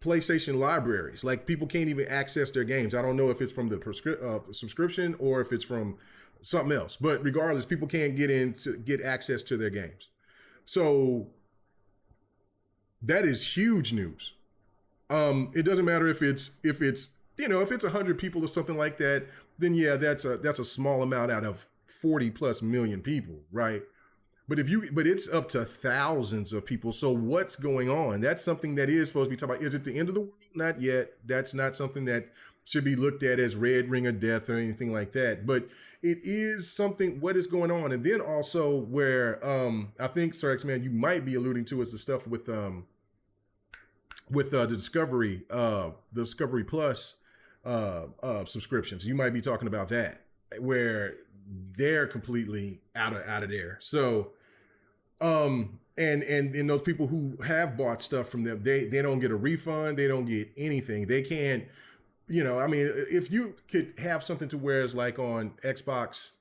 PlayStation libraries. Like, people can't even access their games. I don't know if it's from the subscription or if it's from something else. But regardless, people can't get access to their games. So that is huge news. It doesn't matter if it's 100 people or something like that. Then yeah, that's a small amount out of 40 plus million people, right? but it's up to thousands of people. So what's going on? That's something that is supposed to be talked about. Is it the end of the world? Not yet. That's not something that should be looked at as red ring of death or anything like that. But it is something, what is going on? And then also where I think, Sir X-Man, you might be alluding to is the stuff with the Discovery Plus subscriptions. You might be talking about that, where they're completely out of there. So and those people who have bought stuff from them, they don't get a refund, they don't get anything. They can't, I mean, if you could have something to where it's like on Xbox,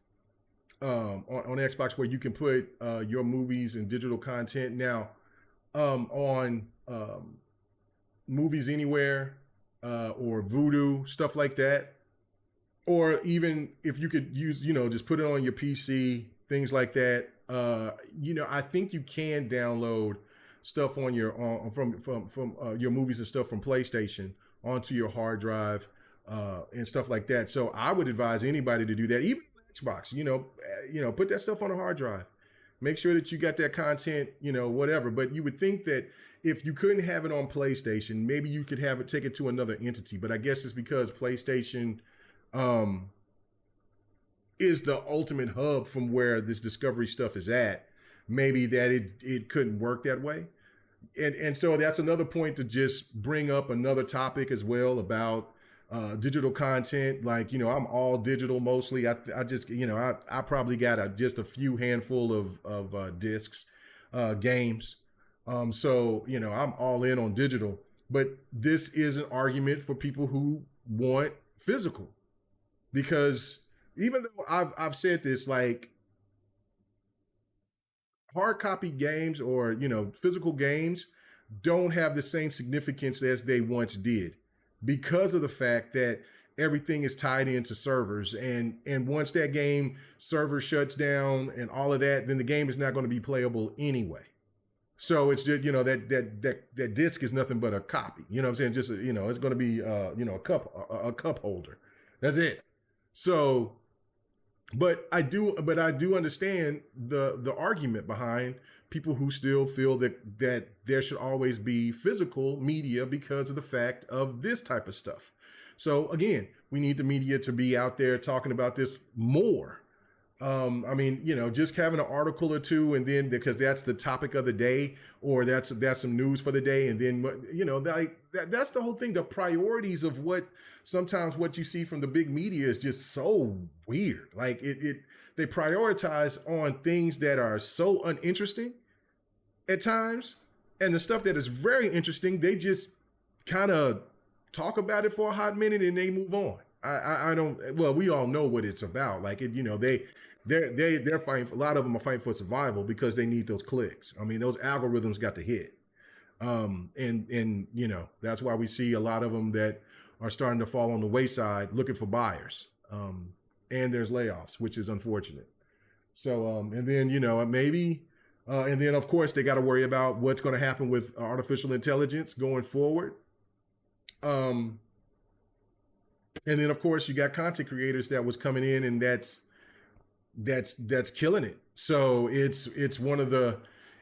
on Xbox, where you can put your movies and digital content now on Movies Anywhere or Vudu, stuff like that. Or even if you could use, just put it on your PC, things like that. I think you can download stuff on your from your movies and stuff from PlayStation onto your hard drive and stuff like that. So I would advise anybody to do that, even Xbox. Put that stuff on a hard drive. Make sure that you got that content, whatever. But you would think that if you couldn't have it on PlayStation, maybe you could take it to another entity. But I guess it's because PlayStation is the ultimate hub from where this Discovery stuff is at. Maybe that it couldn't work that way. And so that's another point to just bring up another topic as well about digital content. Like, I'm all digital mostly. I just, I probably got just a few handful of discs, games. So, I'm all in on digital, but this is an argument for people who want physical, because even though I've said this, like hard copy games or, physical games don't have the same significance as they once did, because of the fact that everything is tied into servers. And once that game server shuts down and all of that, then the game is not going to be playable anyway. So it's just, that disc is nothing but a copy, what I'm saying? Just, it's going to be, a cup holder. That's it. So, but I do understand the argument behind people who still feel that there should always be physical media because of the fact of this type of stuff. So again, we need the media to be out there talking about this more. I mean, just having an article or two, and then because that's the topic of the day, or that's some news for the day, and then that's the whole thing. The priorities of sometimes what you see from the big media is just so weird. Like they prioritize on things that are so uninteresting at times, and the stuff that is very interesting, they just kind of talk about it for a hot minute and they move on. I don't. Well, we all know what it's about. Like they're fighting. A lot of them are fighting for survival because they need those clicks. I mean, those algorithms got to hit, and that's why we see a lot of them that are starting to fall on the wayside, looking for buyers. And there's layoffs, which is unfortunate. So, and then maybe, and then of course they got to worry about what's going to happen with artificial intelligence going forward. And then of course you got content creators that was coming in, and that's killing it. So it's one of the,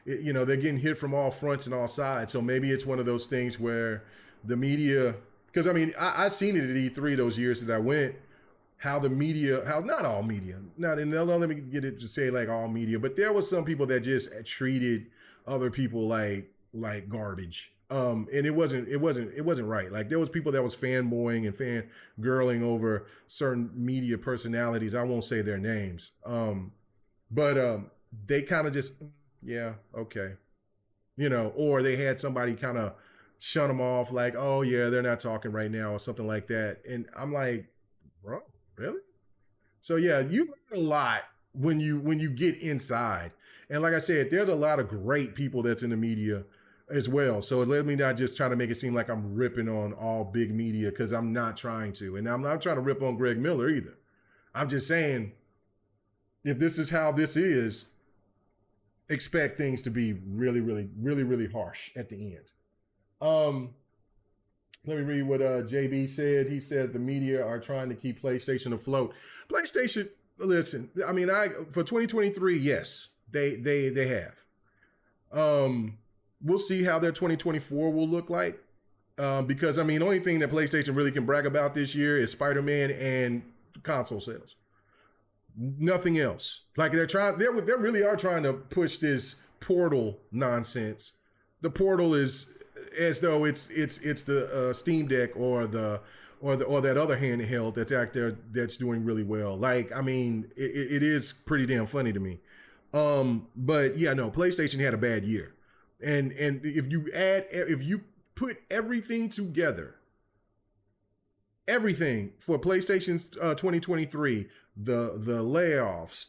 they're getting hit from all fronts and all sides. So maybe it's one of those things where the media, because I mean, I seen it at E3 those years that I went, how not all media, let me get it to say like all media, but there was some people that just treated other people like garbage. And it wasn't right. Like there was people that was fanboying and fangirling over certain media personalities. I won't say their names. But they kind of just, yeah, okay. Or they had somebody kind of shun them off like, oh yeah, they're not talking right now or something like that. And I'm like, bro, really? So yeah, you learn a lot when you get inside. And like I said, there's a lot of great people that's in the media as well. So let me not just try to make it seem like I'm ripping on all big media, because I'm not trying to. And I'm not trying to rip on Greg Miller either. I'm just saying, if this is how this is, expect things to be really, really, really, really harsh at the end. Let me read what JB said. He said the media are trying to keep PlayStation afloat. PlayStation, listen, I mean, for 2023, yes. They have. We'll see how their 2024 will look like. Because I mean, the only thing that PlayStation really can brag about this year is Spider-Man and console sales. Nothing else. Like they really are trying to push this Portal nonsense. The Portal is as though it's the Steam Deck or that other handheld that's out there that's doing really well. Like, I mean, it is pretty damn funny to me. But yeah, no, PlayStation had a bad year, and if you put everything together, everything for PlayStation's 2023, the layoffs,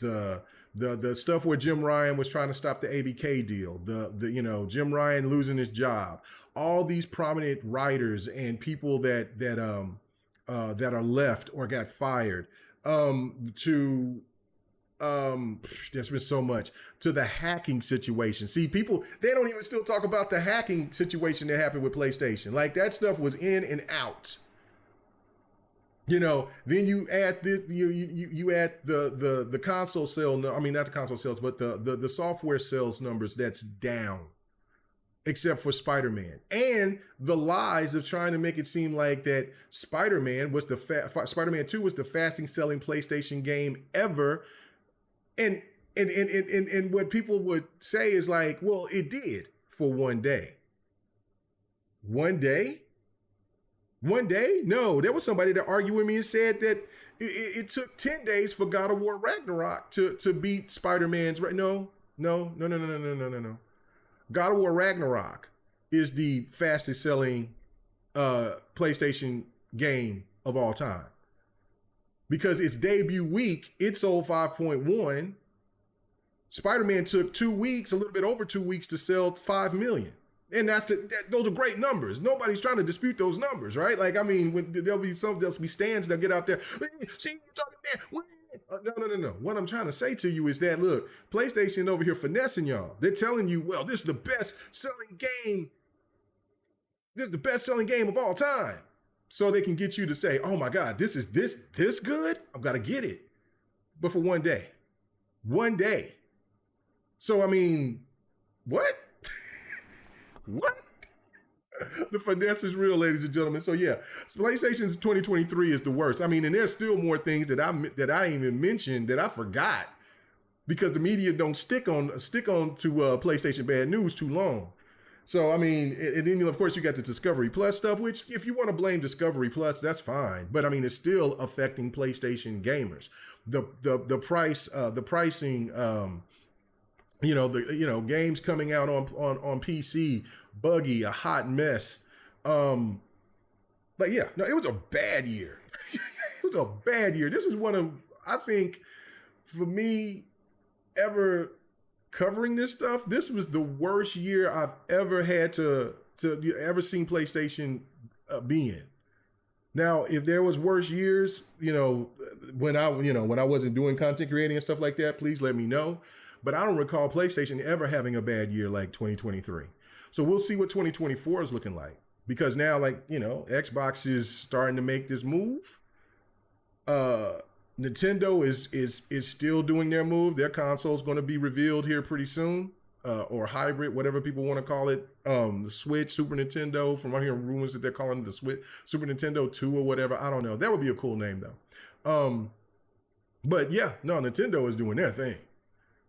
the stuff where Jim Ryan was trying to stop the ABK deal, the Jim Ryan losing his job, all these prominent writers and people that are left or got fired, there's been so much, to the hacking situation. See, people, they don't even still talk about the hacking situation that happened with PlayStation. Like, that stuff was in and out. Then you add you add the console sale, I mean, not the console sales, but the software sales numbers that's down, except for Spider-Man, and the lies of trying to make it seem like that Spider-Man 2 was the fastest selling PlayStation game ever. And what people would say is like, well, it did for one day. One day? No, there was somebody that argued with me and said that it took 10 days for God of War Ragnarok to beat Spider-Man's. No. God of War Ragnarok is the fastest selling PlayStation game of all time. Because its debut week, it sold 5.1. Spider-Man took 2 weeks, a little bit over 2 weeks, to sell 5 million. And those are great numbers. Nobody's trying to dispute those numbers, right? Like, I mean, there'll be stands that get out there. See, you're talking there. No. What I'm trying to say to you is that, look, PlayStation over here finessing y'all. They're telling you, well, this is the best selling game. This is the best selling game of all time. So they can get you to say, oh my God, this is this good? I've got to get it. But for one day. So, I mean, what? What? The finesse is real, ladies and gentlemen. So yeah, PlayStation's 2023 is the worst. I mean, and there's still more things that I even mentioned that I forgot because the media don't stick on to PlayStation bad news too long. So, I mean, and then of course you got the Discovery Plus stuff, which if you want to blame Discovery Plus, that's fine. But I mean, it's still affecting PlayStation gamers. The pricing, games coming out on PC, buggy, a hot mess. But yeah, no, it was a bad year. It was a bad year. This is one of, I think, for me, ever covering this stuff, this was the worst year I've ever had to ever seen PlayStation be in. Now, if there was worse years, when I wasn't doing content creating and stuff like that, please let me know. But I don't recall PlayStation ever having a bad year like 2023. So we'll see what 2024 is looking like. Because now, Xbox is starting to make this move. Nintendo is still doing their move. Their console is going to be revealed here pretty soon, or hybrid, whatever people want to call it. The Switch, Super Nintendo. From I hear rumors that they're calling it the Switch, Super Nintendo 2 or whatever. I don't know. That would be a cool name though. But yeah, no, Nintendo is doing their thing.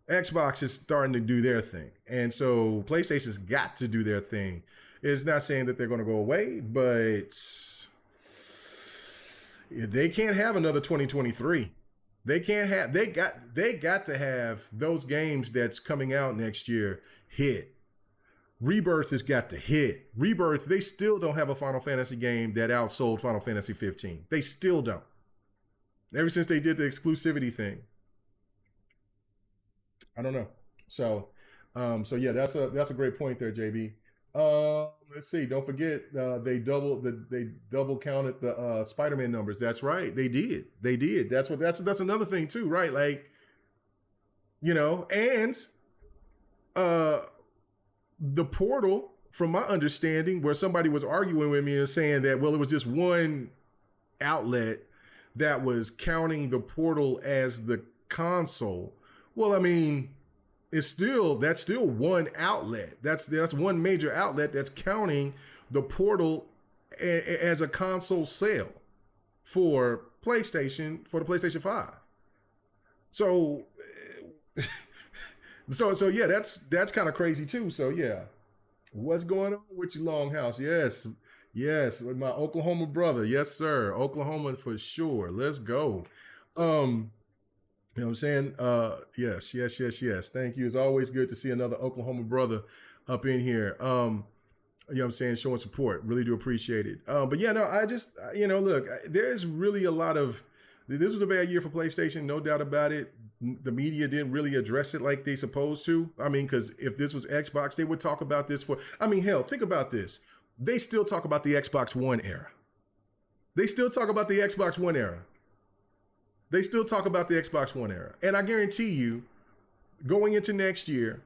Xbox is starting to do their thing, and so PlayStation's got to do their thing. It's not saying that they're going to go away, but they can't have another 2023. They got to have those games that's coming out next year hit. Rebirth has got to hit. Rebirth, they still don't have a Final Fantasy game that outsold Final Fantasy 15. They still don't. Ever since they did the exclusivity thing. I don't know. So yeah, that's a great point there, JB. Let's see. Don't forget, they double counted the Spider-Man numbers. That's right. They did. That's another thing too, right? Like, and the Portal, from my understanding, where somebody was arguing with me and saying that, well, it was just one outlet that was counting the Portal as the console. Well, I mean, that's still one outlet. That's one major outlet that's counting the portal as a console sale for the PlayStation 5. So so yeah, that's kind of crazy too. So yeah. What's going on with you, Longhouse? Yes, with my Oklahoma brother. Yes, sir. Oklahoma for sure. Let's go. You know what I'm saying? Yes. Thank you. It's always good to see another Oklahoma brother up in here. You know what I'm saying? Showing support. Really do appreciate it. But yeah, no, I just, look, there's really a lot of, this was a bad year for PlayStation, no doubt about it. The media didn't really address it like they supposed to. I mean, because if this was Xbox, they would talk about this hell, think about this. They still talk about the Xbox One era. They still talk about the Xbox One era. And I guarantee you, going into next year,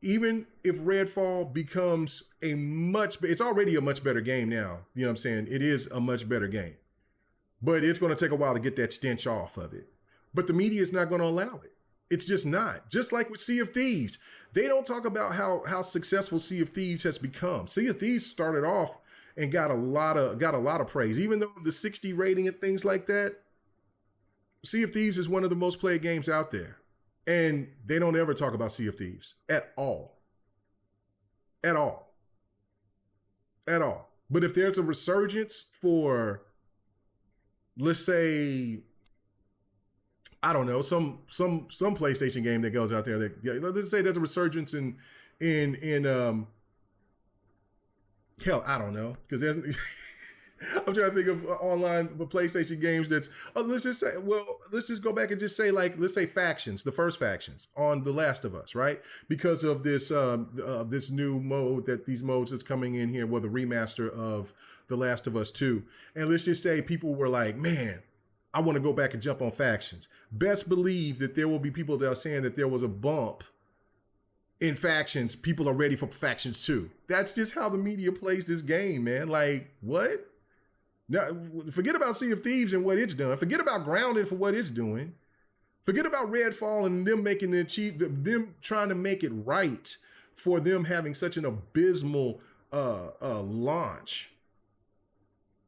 even if Redfall becomes it's already a much better game now. You know what I'm saying? It is a much better game. But it's going to take a while to get that stench off of it. But the media is not going to allow it. It's just not. Just like with Sea of Thieves. They don't talk about how successful Sea of Thieves has become. Sea of Thieves started off and got a lot of praise. Even though the 60 rating and things like that, Sea of Thieves is one of the most played games out there. And they don't ever talk about Sea of Thieves at all. At all. But if there's a resurgence for, let's say, I don't know, some PlayStation game that goes out there that, let's say there's a resurgence in hell, I don't know, because there's I'm trying to think of online PlayStation games that's let's just go back and just say, like, let's say factions, the first factions on The Last of Us, right? Because of this this new mode, these modes that's coming in here, the remaster of The Last of Us 2. And let's just say people were like, man, I want to go back and jump on factions. Best believe that there will be people that are saying that there was a bump in factions. People are ready for factions too. That's just how the media plays this game, man. Like, what? Now, forget about Sea of Thieves and what it's done. Forget about Grounded for what it's doing. Forget about Redfall and them them trying to make it right for them having such an abysmal launch.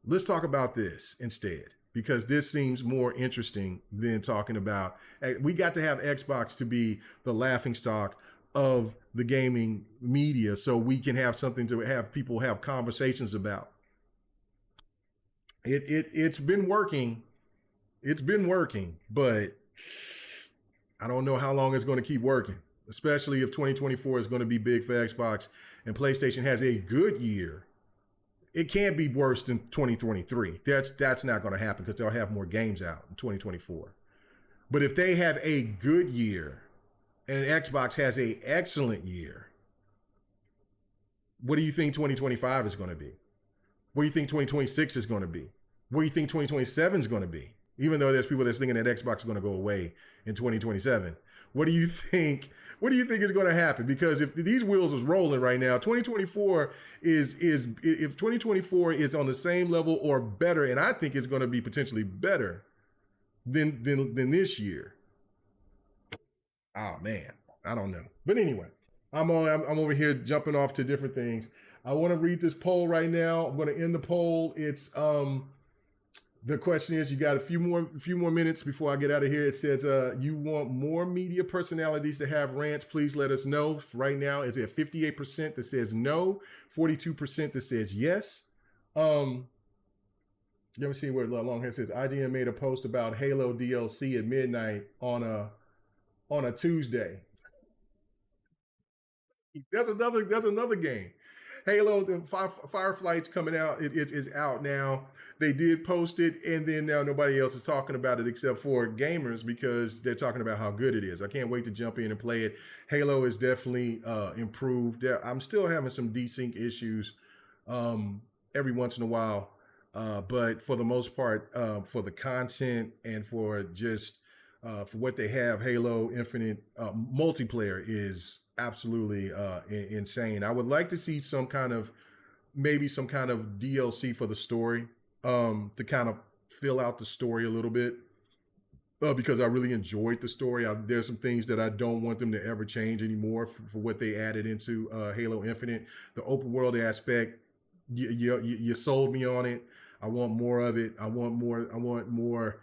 Let's talk about this instead, because this seems more interesting than talking about. We got to have Xbox to be the laughingstock of the gaming media, so we can have something to have people have conversations about. It's been working. It's been working, but I don't know how long it's going to keep working, especially if 2024 is going to be big for Xbox and PlayStation has a good year. It can't be worse than 2023. That's not going to happen because they'll have more games out in 2024. But if they have a good year and Xbox has an excellent year, what do you think 2025 is going to be? What do you think 2026 is going to be? What do you think 2027 is going to be? Even though there's people that's thinking that Xbox is going to go away in 2027. What do you think? What do you think is going to happen? Because if these wheels is rolling right now, 2024 if 2024 is on the same level or better, and I think it's going to be potentially better than this year. Oh man, I don't know. But anyway, I'm over here jumping off to different things. I want to read this poll right now. I'm going to end the poll. It's the question is, you got a few more minutes before I get out of here. It says, you want more media personalities to have rants? Please let us know. Right now, it's at 58% that says no, 42% that says yes. You ever see where Longhead says IGN made a post about Halo DLC at midnight on a Tuesday? That's another game. Halo, the Fireflight's coming out. It is out now. They did post it, and then now nobody else is talking about it except for gamers because they're talking about how good it is. I can't wait to jump in and play it. Halo is definitely improved. I'm still having some desync issues every once in a while, but for the most part, for the content and for just for what they have, Halo Infinite multiplayer is absolutely insane. I would like to see maybe some kind of DLC for the story to kind of fill out the story a little bit. because I really enjoyed the story. There's some things that I don't want them to ever change anymore for what they added into Halo Infinite. The open world aspect, you sold me on it. I want more of it. I want more. I want more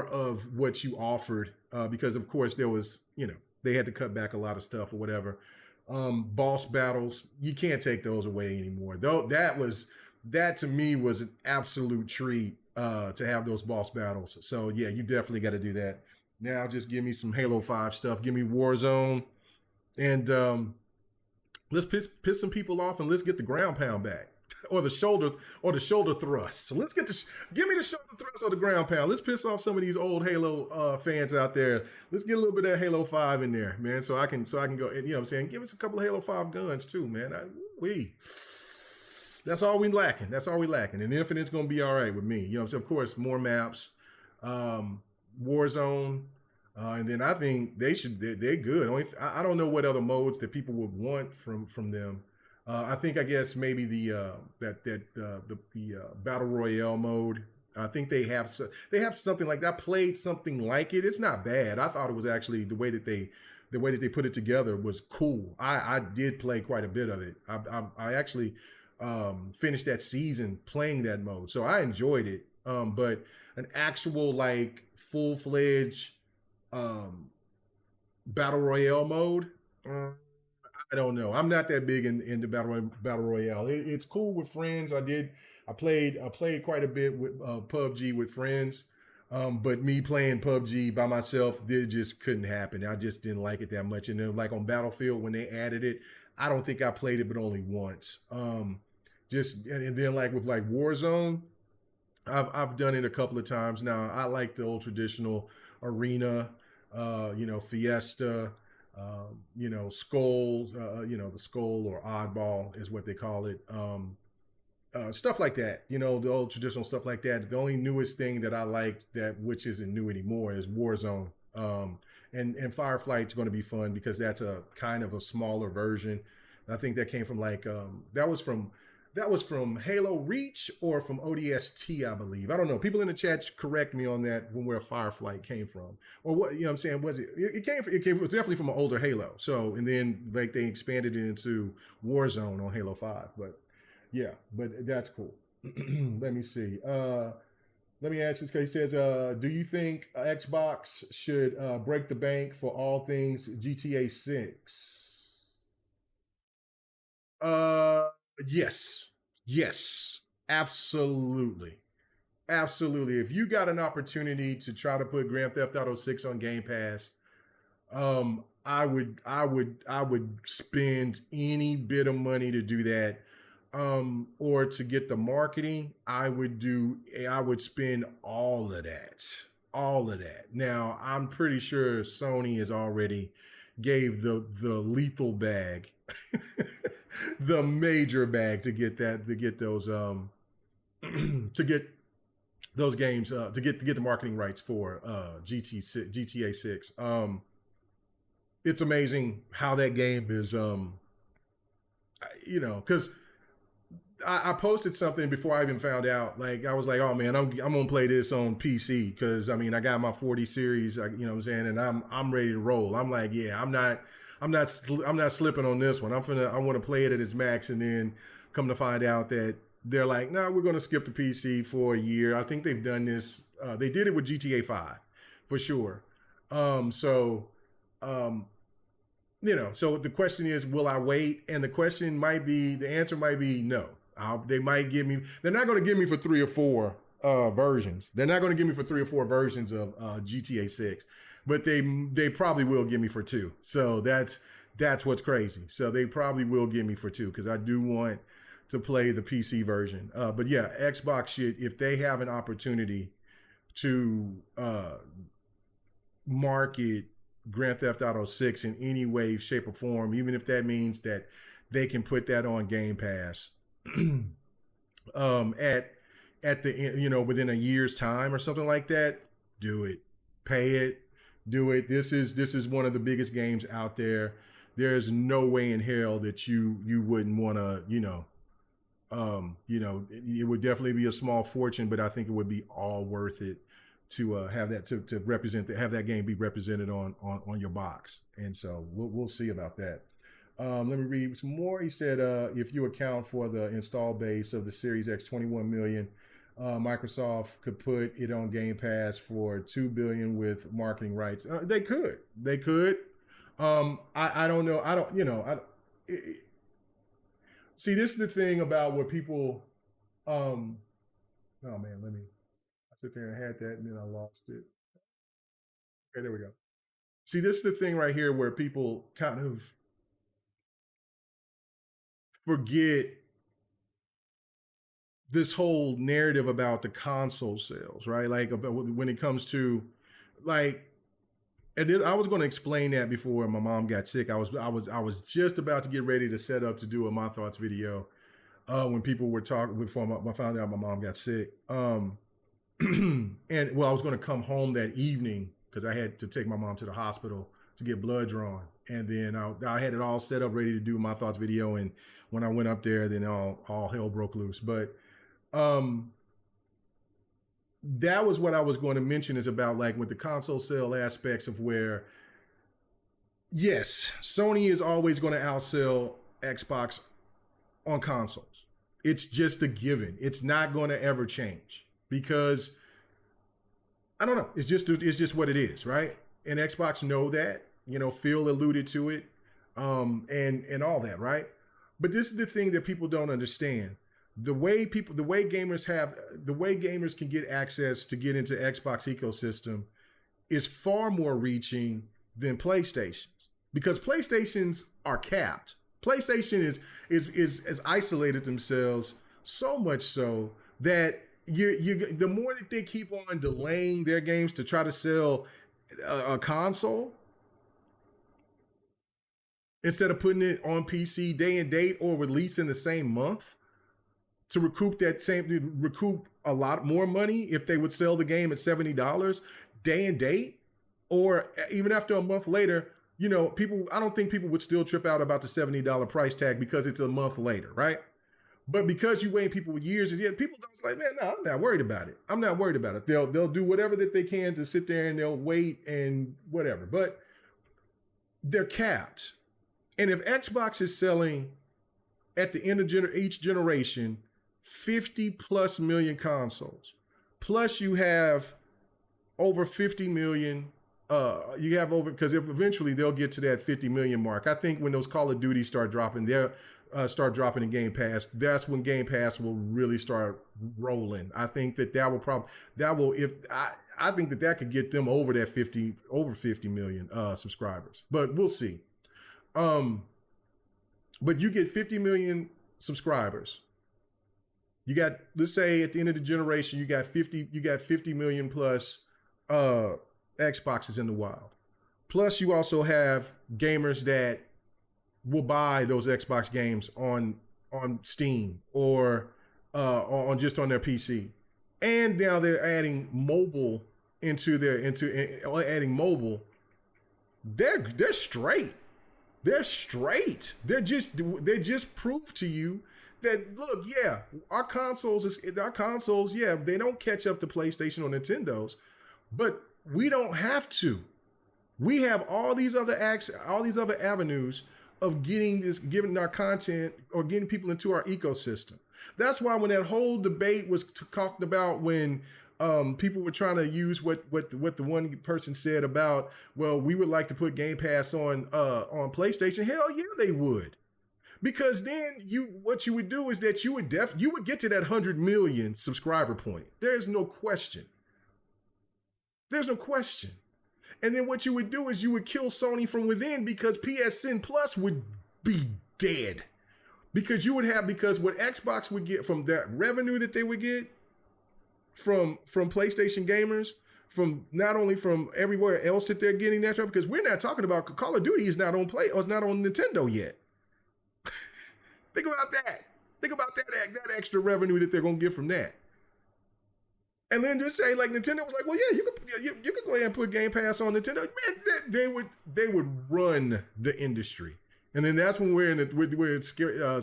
of what you offered, because of course there was, they had to cut back a lot of stuff or whatever. Boss battles, you can't take those away anymore. Though that to me was an absolute treat, to have those boss battles. So yeah, you definitely got to do that. Now just give me some Halo 5 stuff. Give me Warzone, and let's piss some people off, and let's get the ground pound back. Or the shoulder thrust. So let's give me the shoulder thrust or the ground pound. Let's piss off some of these old Halo fans out there. Let's get a little bit of that Halo 5 in there, man. So I can go, you know what I'm saying? Give us a couple of Halo 5 guns too, man. That's all we lacking. That's all we lacking. And Infinite's gonna be all right with me. You know what I'm saying? Of course, more maps, Warzone, and then I think they're good. I don't know what other modes that people would want from them. I guess maybe the battle royale mode. I think they have something like that. I played something like it. It's not bad. I thought it was actually the way that they put it together was cool. I did play quite a bit of it. I actually finished that season playing that mode, so I enjoyed it. But an actual like full-fledged battle royale mode. I don't know. I'm not that big into battle royale. It's cool with friends. I played quite a bit with PUBG with friends, but me playing PUBG by myself, it just couldn't happen. I just didn't like it that much. And then like on Battlefield when they added it, I don't think I played it but only once. And then like with like Warzone, I've done it a couple of times now. I like the old traditional arena, Fiesta. Skulls, the skull or oddball is what they call it. Stuff like that, the old traditional stuff like that. The only newest thing that I liked which isn't new anymore, is Warzone. And Fireflight's going to be fun because that's a kind of a smaller version. I think that came from that was from Halo Reach or from ODST, I believe. I don't know. People in the chat correct me on that, where Fireflight came from. Or what, I'm saying, was it? It was definitely from an older Halo. So, and then like they expanded it into Warzone on Halo 5. But yeah, but that's cool. Let me see. Let me ask this, because he says, do you think Xbox should break the bank for all things GTA 6? Yes, absolutely. If you got an opportunity to try to put Grand Theft Auto 6 on Game Pass, I would spend any bit of money to do that. Or to get the marketing, I would spend all of that. Now, I'm pretty sure Sony has already gave the lethal bag, the major bag to get those games, to get the marketing rights for GTA 6. It's amazing how that game is, because I posted something before I even found out. Like, I was like, oh man, I'm gonna play this on PC because I got my 40 series, you know what I'm saying, and I'm ready to roll. I'm like, yeah, I'm not slipping on this one. I want to play it at its max, and then come to find out that they're like, no, we're gonna skip the PC for a year. I think they've done this. They did it with GTA 5 for sure. So the question is, will I wait? And the answer might be no. They're not going to give me for 3 or 4 versions. They're not going to give me for 3 or 4 versions of GTA 6, but they probably will give me for 2. So that's what's crazy. So they probably will give me for 2 because I do want to play the PC version. But yeah, Xbox should, if they have an opportunity to market Grand Theft Auto 6 in any way, shape, or form, even if that means that they can put that on Game Pass at the within a year's time or something like that, do it. Pay it. Do it. This is one of the biggest games out there. There's no way in hell that you wouldn't want to, it would definitely be a small fortune, but I think it would be all worth it to have that to represent have that game be represented on your box. And so we'll see about that. Let me read some more. He said, if you account for the install base of the Series X, 21 million, Microsoft could put it on Game Pass for $2 billion with marketing rights. They could. I don't know. I don't. You know. See, this is the thing about what people. Oh man, I sit there and had that, and then I lost it. Okay, there we go. See, this is the thing right here where people kind of forget this whole narrative about the console sales, right? Like about when it comes to like, and I was going to explain that before my mom got sick. I was just about to get ready to set up to do a My Thoughts video when people were talking before I found out my mom got sick. And well, I was going to come home that evening because I had to take my mom to the hospital to get blood drawn. And then I had it all set up, ready to do My Thoughts video. And when I went up there, then all hell broke loose. But that was what I was going to mention, is about like with the console sale aspects of where, yes, Sony is always going to outsell Xbox on consoles. It's just a given. It's not going to ever change because I don't know. It's just what it is, right? And Xbox know that. You know, Phil alluded to it, and all that, right? But this is the thing that people don't understand. The way gamers can get access to get into Xbox ecosystem is far more reaching than PlayStation's, because PlayStations are capped. PlayStation is isolated themselves so much so that the more that they keep on delaying their games to try to sell a console, instead of putting it on PC day and date or release in the same month to recoup a lot more money if they would sell the game at $70 day and date, or even after a month later, you know, I don't think people would still trip out about the $70 price tag because it's a month later, right? But because you wait people years and years, people don't like, man, no, I'm not worried about it. I'm not worried about it. They'll do whatever that they can to sit there and they'll wait and whatever, but they're capped. And if Xbox is selling at the end of each generation 50 plus million consoles, plus you have over 50 million, because eventually they'll get to that 50 million mark. I think when those Call of Duty start dropping in Game Pass, that's when Game Pass will really start rolling. I think I think that could get them over 50 million subscribers, but we'll see. But you get 50 million subscribers. You got, let's say at the end of the generation, you got 50 million plus Xboxes in the wild. Plus you also have gamers that will buy those Xbox games on Steam or on their PC. And now they're adding mobile adding mobile. They're straight. They're straight. They just prove to you that, look, yeah, our consoles, yeah, they don't catch up to PlayStation or Nintendo's, but we don't have to. We have all these other avenues of giving our content or getting people into our ecosystem. That's why when that whole debate was talked about, when people were trying to use what the one person said about, well, we would like to put Game Pass on PlayStation. Hell yeah, they would. Because then what you would do is that you would get to that 100 million subscriber point. There's no question. There's no question. And then what you would do is you would kill Sony from within, because PSN Plus would be dead. Because what Xbox would get from that revenue that they would get from PlayStation gamers, from not only from everywhere else that they're getting that, because we're not talking about Call of Duty is not on Nintendo yet. Think about that. Think about that extra revenue that they're gonna get from that. And then just say, like, Nintendo was like, well, yeah, you could go ahead and put Game Pass on Nintendo. Man, they would run the industry. And then that's when we're in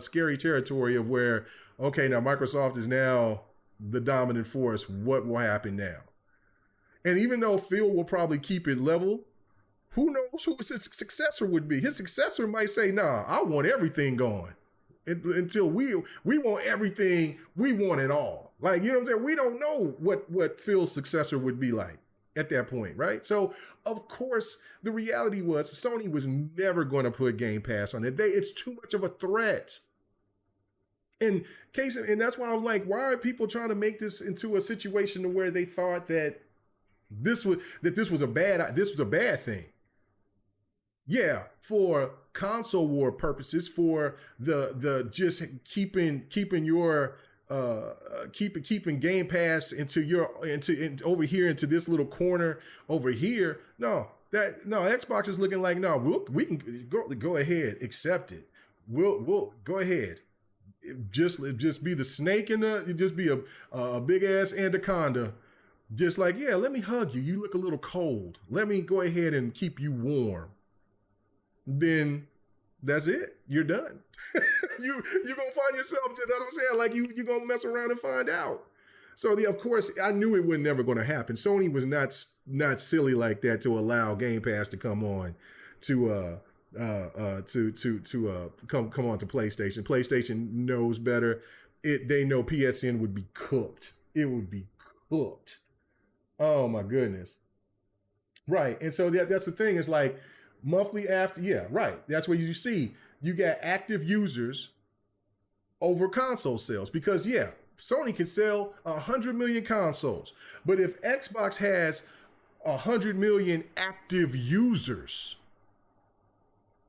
scary territory of where, okay, now Microsoft is now the dominant force. What will happen now? And even though Phil will probably keep it level, who knows who his successor would be? His successor might say, nah, I want everything gone. Until we want everything, we want it all. Like, you know what I'm saying? We don't know what Phil's successor would be like at that point, right? So, of course, the reality was Sony was never going to put Game Pass on it. It's too much of a threat. And that's why I'm like, why are people trying to make this into a situation to where they thought that this was a bad thing? Yeah, for console war purposes, for the just keeping your keeping Game Pass into over here into this little corner over here. No, Xbox is looking like, no, we can go ahead, accept it. We'll go ahead. Just be the snake in the, just be a big ass anaconda. Just like, yeah, let me hug you. You look a little cold. Let me go ahead and keep you warm. Then that's it. You're done. You're gonna find yourself, that's what I'm saying, like you're gonna mess around and find out. So of course, I knew it was never gonna happen. Sony was not silly like that to allow Game Pass to come on to come on to PlayStation. PlayStation knows better. They know PSN would be cooked. It would be cooked. Oh my goodness. Right. And so that's the thing. It's like monthly after, yeah, right. That's where you see you got active users over console sales because, yeah, Sony can sell 100 million consoles. But if Xbox has 100 million active users,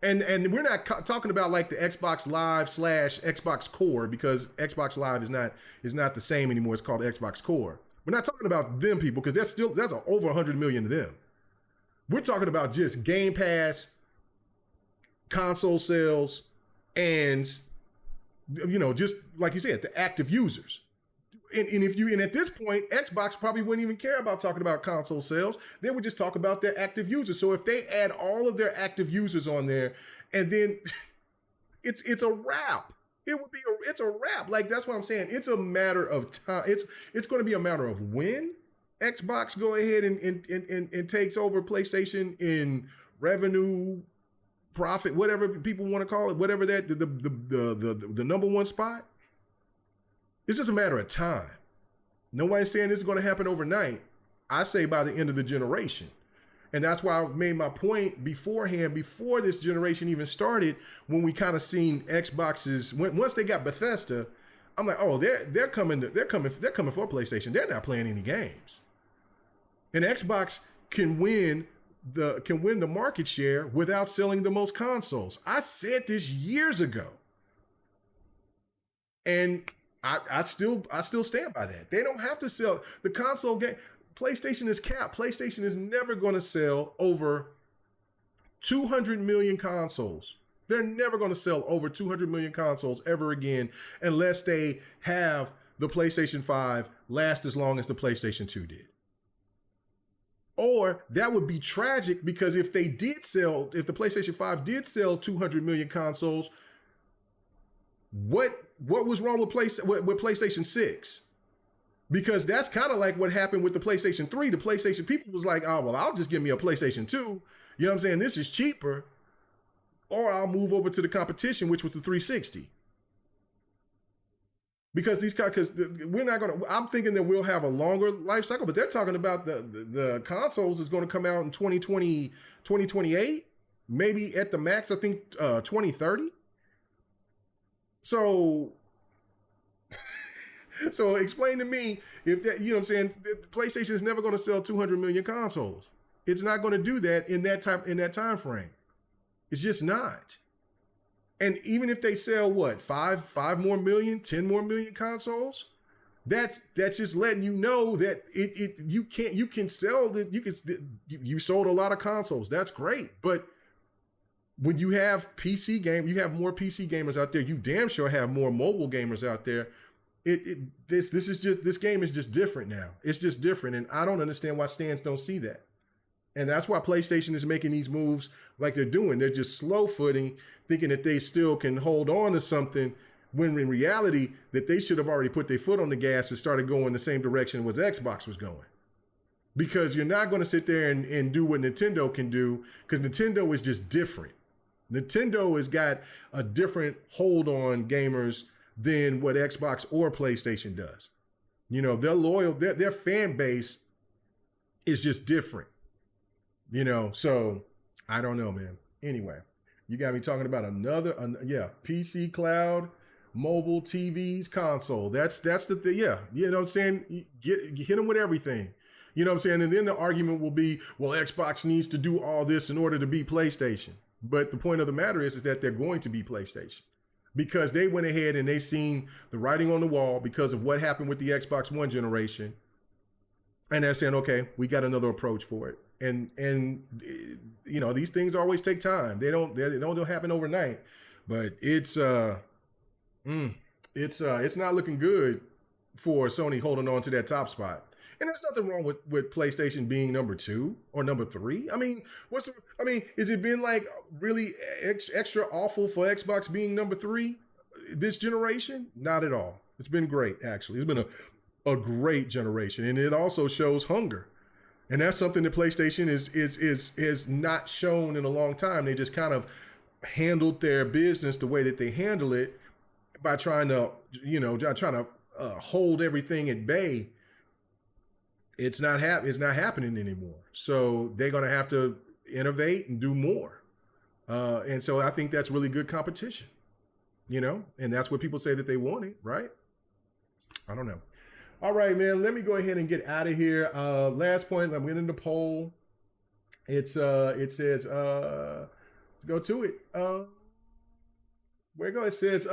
and we're not talking about like the Xbox Live / Xbox Core, because Xbox Live is not the same anymore. It's called Xbox Core. We're not talking about them people because that's over 100 million of them. We're talking about just Game Pass, console sales, and, you know, just like you said, the active users. And at this point, Xbox probably wouldn't even care about talking about console sales. They would just talk about their active users. So if they add all of their active users on there, and then it's a wrap. It's a wrap. Like, that's what I'm saying. It's a matter of time. It's going to be a matter of when Xbox go ahead and takes over PlayStation in revenue, profit, whatever people want to call it, whatever that the number one spot. It's just a matter of time. Nobody's saying this is going to happen overnight. I say by the end of the generation. And that's why I made my point beforehand, before this generation even started, when we kind of seen Xboxes, once they got Bethesda, I'm like, oh, they're coming for PlayStation. They're not playing any games. And Xbox can win the market share without selling the most consoles. I said this years ago. And I still stand by that. They don't have to sell the console game. PlayStation is capped. PlayStation is never going to sell over 200 million consoles. They're never going to sell over 200 million consoles ever again unless they have the PlayStation 5 last as long as the PlayStation 2 did. Or that would be tragic, because if the PlayStation 5 did sell 200 million consoles, what was wrong with PlayStation 6? Because that's kind of like what happened with the PlayStation 3. The PlayStation people was like, oh, well, I'll just give me a PlayStation 2. You know what I'm saying? This is cheaper. Or I'll move over to the competition, which was the 360. Because we're not going to, I'm thinking that we'll have a longer life cycle, but they're talking about the consoles is going to come out in 2020, 2028, maybe at the max, I think 2030. So explain to me if that, you know what I'm saying, PlayStation is never going to sell 200 million consoles. It's not going to do that in that time frame. It's just not. And even if they sell what, 5 more million, 10 more million consoles, that's just letting you know that you can sell that you sold a lot of consoles. That's great. But when you have you have more PC gamers out there, you damn sure have more mobile gamers out there. This game is just different now. It's just different. And I don't understand why stands don't see that. And that's why PlayStation is making these moves like they're doing. They're just slow footing, thinking that they still can hold on to something, when in reality that they should have already put their foot on the gas and started going the same direction as Xbox was going. because you're not going to sit there and do what Nintendo can do, because Nintendo is just different. Nintendo has got a different hold on gamers than what Xbox or PlayStation does. You know, they're loyal, their fan base is just different. You know, so I don't know, man. Anyway, you got me talking about PC cloud, mobile, TVs, console. That's the thing. Yeah, you know what I'm saying? Hit them with everything. You know what I'm saying? And then the argument will be, well, Xbox needs to do all this in order to be PlayStation. But the point of the matter is that they're going to be PlayStation, because they went ahead and they seen the writing on the wall because of what happened with the Xbox One generation. And they're saying, okay, we got another approach for it. And you know, these things always take time. They don't happen overnight. But it's not looking good for Sony holding on to that top spot. And there's nothing wrong with PlayStation being number 2 or number 3. I mean, has it been like really extra awful for Xbox being number 3 this generation? Not at all. It's been great, actually. It's been a great generation, and it also shows hunger. And that's something that PlayStation is not shown in a long time. They just kind of handled their business the way that they handle it by trying to hold everything at bay. It's not happening anymore. So they're going to have to innovate and do more. And so I think that's really good competition, you know, and that's what people say that they wanted, right? I don't know. All right, man, let me go ahead and get out of here. Last point, I'm getting the poll. It says, go to it. Where it go? It says,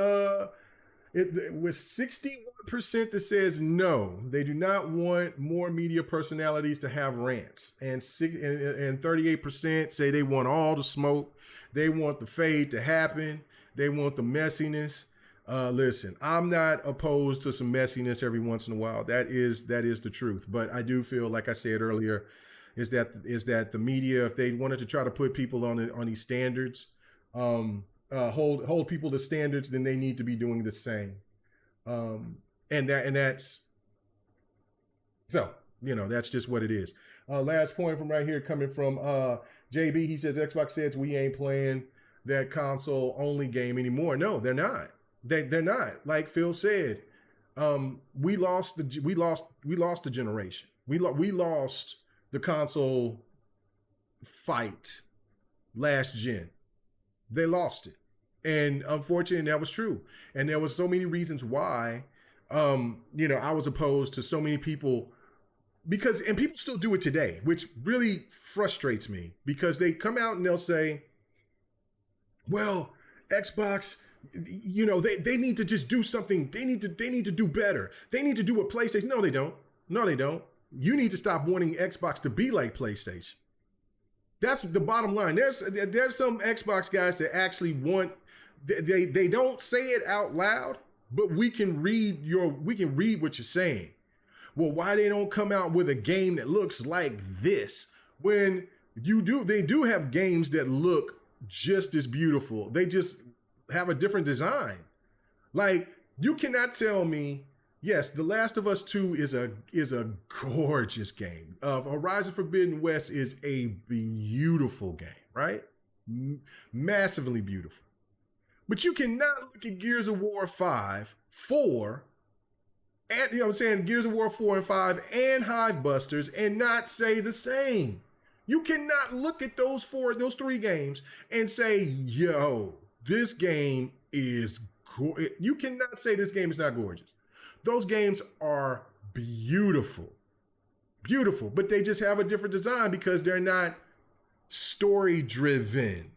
it was 61% that says no, they do not want more media personalities to have rants, and 38% say they want all the smoke, they want the fade to happen, they want the messiness. Listen, I'm not opposed to some messiness every once in a while. That is the truth. But I do feel, like I said earlier, is that the media, if they wanted to try to put people on these standards, hold people to standards, then they need to be doing the same. That's so, you know, that's just what it is. Last point from right here, coming from JB. He says Xbox says we ain't playing that console only game anymore. No, they're not. They're not. Like Phil said, we lost the generation. We lost the console fight last gen. They lost it. And unfortunately, that was true. And there was so many reasons why, you know, I was opposed to so many people, and people still do it today, which really frustrates me, because they come out and they'll say, well, Xbox, you know, they need to just do something. They need to do better. They need to do what PlayStation. No, they don't. No, they don't. You need to stop wanting Xbox to be like PlayStation. That's the bottom line. There's some Xbox guys that actually want, they don't say it out loud, but we can read what you're saying. Well, why they don't come out with a game that looks like this? When they do have games that look just as beautiful. They just have a different design. Like, you cannot tell me, yes, The Last of Us 2 is a gorgeous game. Horizon Forbidden West is a beautiful game, right? Massively beautiful. But you cannot look at Gears of War 5, 4, and, you know what I'm saying, Gears of War 4 and 5 and Hivebusters and not say the same. You cannot look at those 3 games and say, yo, this game is you cannot say this game is not gorgeous. Those games are beautiful. Beautiful, but they just have a different design because they're not story driven.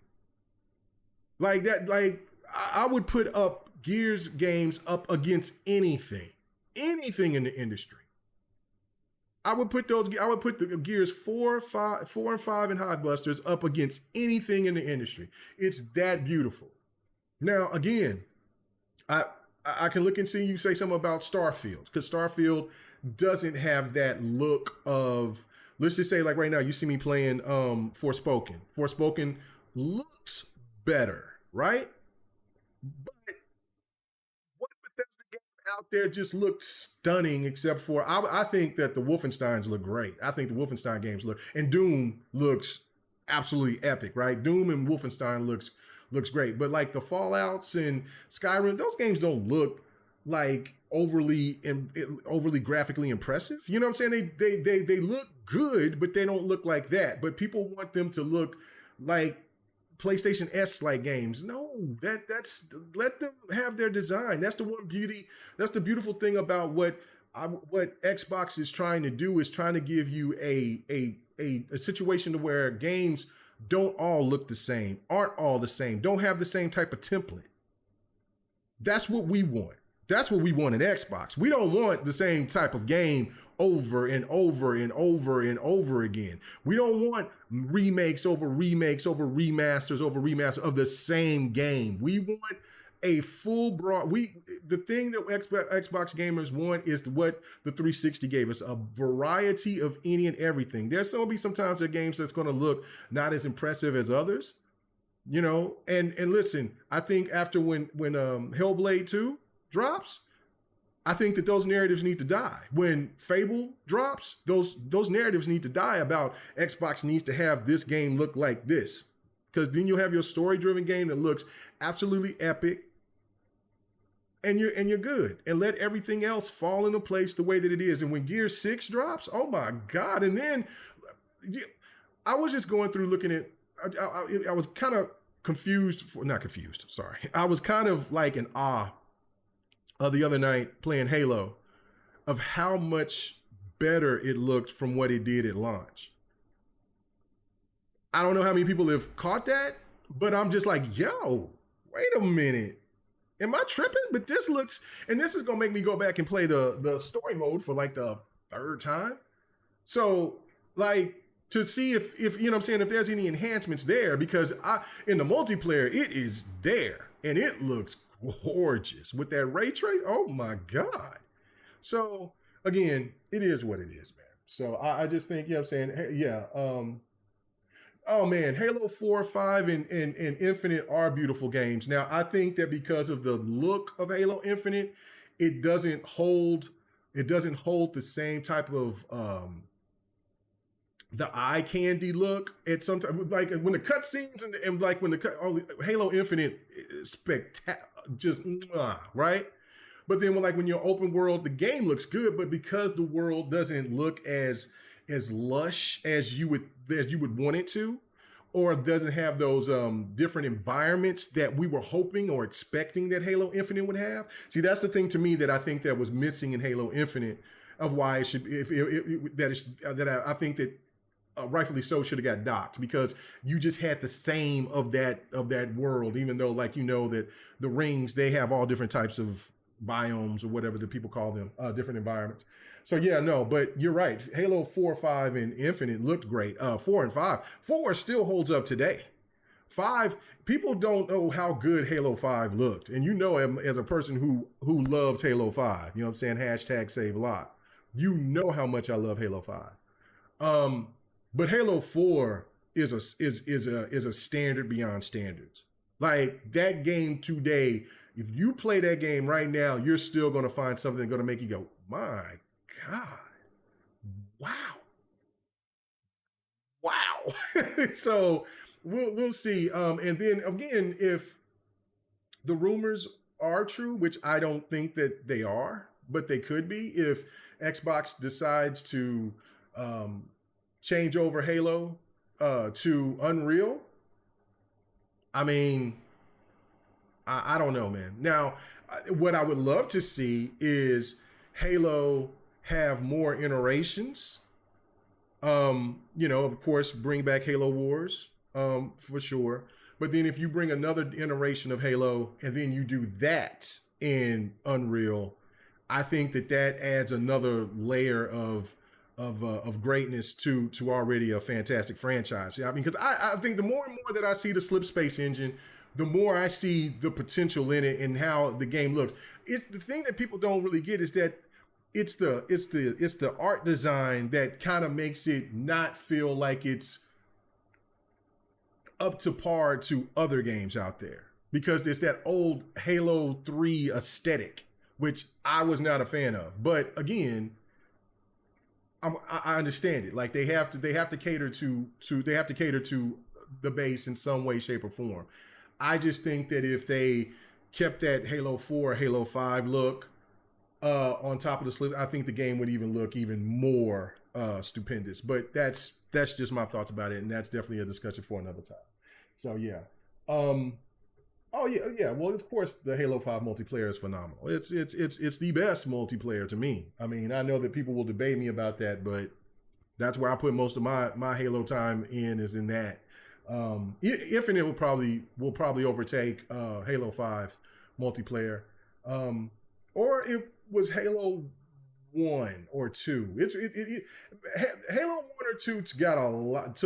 Like that, like I would put up Gears games up against anything in the industry. I would put the Gears 4 and 5 and Hivebusters up against anything in the industry. It's that beautiful. Now, again, I can look and see you say something about Starfield, because Starfield doesn't have that look of, let's just say, like right now, you see me playing Forspoken. Forspoken looks better, right? But what Bethesda game out there just look stunning, except for I think that the Wolfensteins look great. I think the Wolfenstein games look, and Doom looks absolutely epic, right? Doom and Wolfenstein looks great, but like the Fallouts and Skyrim, those games don't look like overly graphically impressive. You know what I'm saying? They look good, but they don't look like that. But people want them to look like PlayStation S like games. No, that's let them have their design. That's the one beauty. That's the beautiful thing about what Xbox is trying to do, is trying to give you a situation to where games don't all look the same, aren't all the same, don't have the same type of template. That's what we want. That's what we want in Xbox. We don't want the same type of game over and over and over and over again. We don't want remakes over remasters over remasters of the same game. We want a full broad. The thing that Xbox gamers want is what the 360 gave us: a variety of any and everything. There's going to be sometimes there are games that's going to look not as impressive as others, you know. And listen, I think after when Hellblade 2 drops, I think that those narratives need to die. When Fable drops, those narratives need to die about Xbox needs to have this game look like this, because then you'll have your story-driven game that looks absolutely epic, and you're good, and let everything else fall into place the way that it is. And when Gear 6 drops, oh my God! And then I was just going through looking at. I was kind of not confused. Sorry, I was kind of like in awe the other night playing Halo, of how much better it looked from what it did at launch. I don't know how many people have caught that, but I'm just like, yo, wait a minute. Am I tripping? But this looks, and this is going to make me go back and play the story mode for like the third time. So like, to see if you know what I'm saying, if there's any enhancements there, because in the multiplayer, it is there and it looks gorgeous with that ray trace. Oh my God. So again, it is what it is, man. So I just think, you know what I'm saying? Yeah. Oh man, Halo 4, 5, and Infinite are beautiful games. Now, I think that because of the look of Halo Infinite, it doesn't hold the same type of the eye candy look. It's sometimes like when the cutscenes and like when Halo Infinite is spectacular, just right. But then when you're open world, the game looks good, but because the world doesn't look as lush as you would want it to, or doesn't have those different environments that we were hoping or expecting that Halo Infinite would have. See, that's the thing to me that I think that was missing in Halo Infinite, of why it should, I think that rightfully so should have got docked, because you just had the same of that world, even though, like, you know, that the rings, they have all different types of biomes or whatever that people call them, different environments. So yeah, no, but you're right. Halo 4, 5, and Infinite looked great. 4 and 5. 4 still holds up today. 5, people don't know how good Halo 5 looked. And you know, as a person who loves Halo 5, you know what I'm saying? Hashtag save a lot. You know how much I love Halo 5. But Halo 4 is a standard beyond standards. Like, that game today, if you play that game right now, you're still going to find something that's going to make you go, my God, wow. So we'll see. And then again, if the rumors are true, which I don't think that they are, but they could be, if Xbox decides to change over Halo to Unreal, I mean, I don't know, man. Now, what I would love to see is Halo have more iterations. You know, of course, bring back Halo Wars, for sure. But then if you bring another iteration of Halo and then you do that in Unreal, I think that adds another layer of greatness to already a fantastic franchise. Yeah, I mean, because I think the more and more that I see the Slip Space engine, the more I see the potential in it and how the game looks. It's the thing that people don't really get, is that it's the art design that kind of makes it not feel like it's up to par to other games out there, because it's that old Halo 3 aesthetic which I was not a fan of. But again, I understand it. Like they have to cater to the base in some way, shape, or form. I just think that if they kept that Halo 4, Halo 5 look on top of the slip, I think the game would even look even more stupendous. But that's just my thoughts about it, and that's definitely a discussion for another time. So yeah. Oh yeah. Well, of course, the Halo 5 multiplayer is phenomenal. It's the best multiplayer to me. I mean, I know that people will debate me about that, but that's where I put most of my Halo time is in that. Infinite will probably overtake Halo 5 multiplayer, or it was Halo 1 or 2. Halo 1 or 2 got a lot.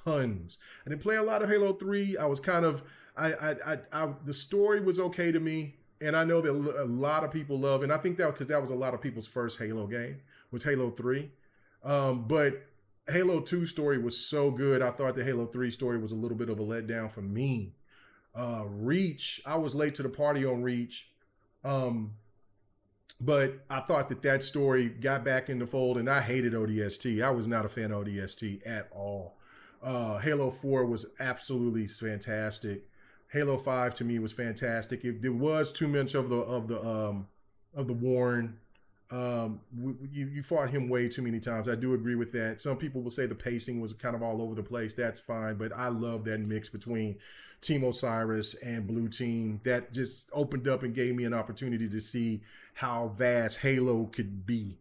Tons. I didn't play a lot of Halo 3. I was kind of the story was okay to me, and I know that a lot of people love, and I think that because that was a lot of people's first Halo game was Halo 3. But Halo 2 story was so good. I thought the Halo 3 story was a little bit of a letdown for me. Reach, I was late to the party on Reach. But I thought that story got back in the fold, and I hated ODST. I was not a fan of ODST at all. Halo 4 was absolutely fantastic. Halo 5 to me was fantastic. There was too much of the Warren. You fought him way too many times. I do agree with that. Some people will say the pacing was kind of all over the place. That's fine, but I love that mix between Team Osiris and Blue Team. That just opened up and gave me an opportunity to see how vast Halo could be.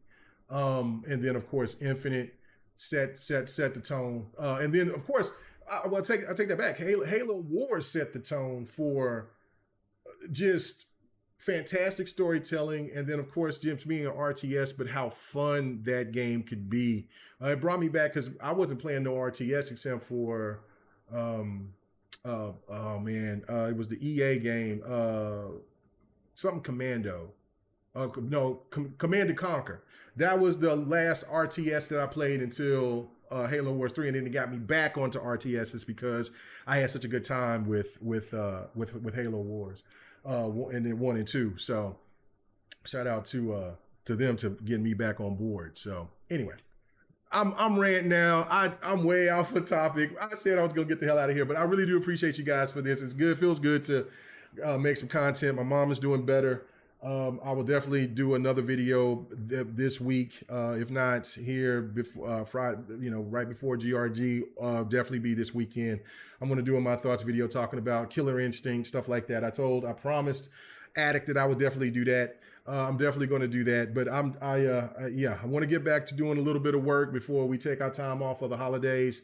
And then of course Infinite set the tone. And then of course, I take that back. Halo Wars set the tone for just fantastic storytelling, and then of course Jim's being an RTS, but how fun that game could be. It brought me back because I wasn't playing no RTS except for it was the EA game, something Commando. Command and Conquer. That was the last RTS that I played until Halo Wars 3, and then it got me back onto RTSs because I had such a good time with Halo Wars. And then 1 and 2. So shout out to them to get me back on board. So anyway, I'm ranting now. I'm way off the topic. I said I was gonna get the hell out of here, but I really do appreciate you guys for this. It's good. It feels good to make some content. My mom is doing better. I will definitely do another video this week. If not here before Friday, right before GRG, definitely be this weekend. I'm going to do a my thoughts video talking about Killer Instinct, stuff like that. I promised Addict that I would definitely do that. I'm definitely going to do that, but I want to get back to doing a little bit of work before we take our time off for the holidays.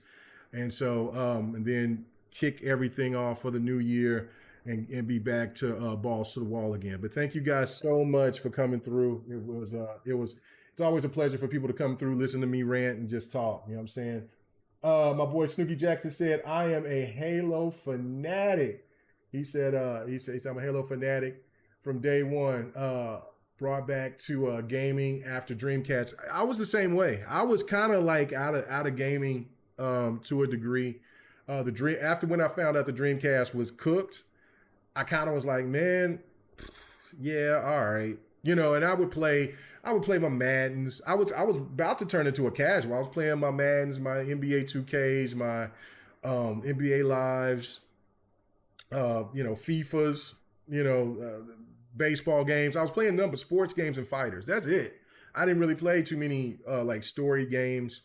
And so, and then kick everything off for the new year. And be back to balls to the wall again. But thank you guys so much for coming through. It's always a pleasure for people to come through, listen to me rant and just talk. You know what I'm saying? My boy Snooki Jackson said, I am a Halo fanatic. He said I'm a Halo fanatic from day one. Brought back to gaming after Dreamcast. I was the same way. I was kind of like out of gaming to a degree. After when I found out the Dreamcast was cooked, I kind of was like, man, yeah, all right. And I would play my Maddens. I was about to turn into a casual. I was playing my Maddens, my NBA 2Ks, my NBA Lives, FIFAs, baseball games. I was playing number sports games and fighters. That's it. I didn't really play too many like story games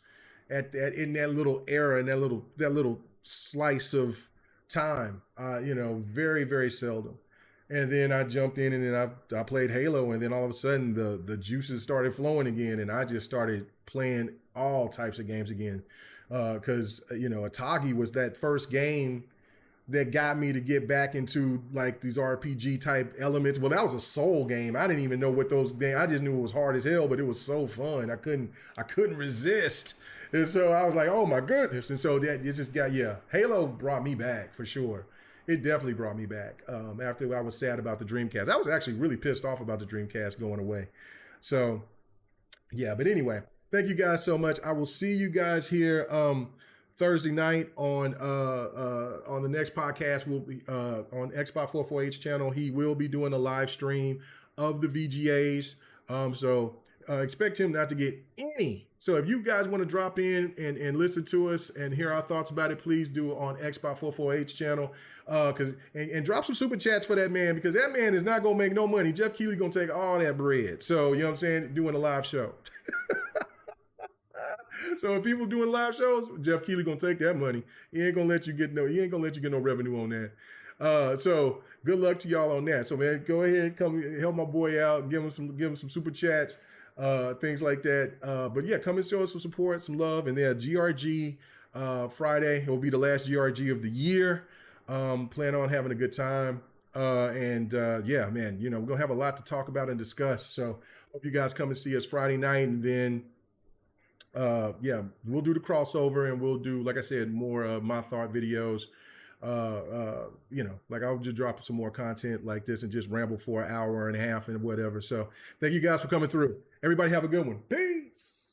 in that little era, in that little slice of time, very, very seldom. And then I jumped in and then I played Halo, and then all of a sudden the juices started flowing again, and I just started playing all types of games again. Because Atagi was that first game that got me to get back into like these RPG type elements. Well, that was a soul game. I didn't even know what those games. I just knew it was hard as hell, but it was so fun. I couldn't resist. And so I was like, oh my goodness. And so Halo brought me back for sure. It definitely brought me back. After I was sad about the Dreamcast. I was actually really pissed off about the Dreamcast going away. So yeah, but anyway, thank you guys so much. I will see you guys here Thursday night on the next podcast. We'll be on Xbox 448's channel. He will be doing a live stream of the VGAs. So expect him not to get any. So if you guys want to drop in and listen to us and hear our thoughts about it, please do it on Xbox 448's channel. And drop some super chats for that man, because that man is not gonna make no money. Jeff Keighley gonna take all that bread. So you know what I'm saying, doing a live show. So if people doing live shows, Jeff Keighley gonna take that money. He ain't gonna let you get no revenue on that. So good luck to y'all on that. So man, go ahead, come help my boy out, give him some super chats, things like that. But yeah, come and show us some support, some love. And then GRG Friday, it will be the last GRG of the year. Plan on having a good time. Yeah, man, we're gonna have a lot to talk about and discuss. So hope you guys come and see us Friday night, and then yeah, we'll do the crossover, and we'll do, like I said, more of my thought videos. Like I'll just drop some more content like this and just ramble for an hour and a half and whatever. So thank you guys for coming through. Everybody have a good one. Peace.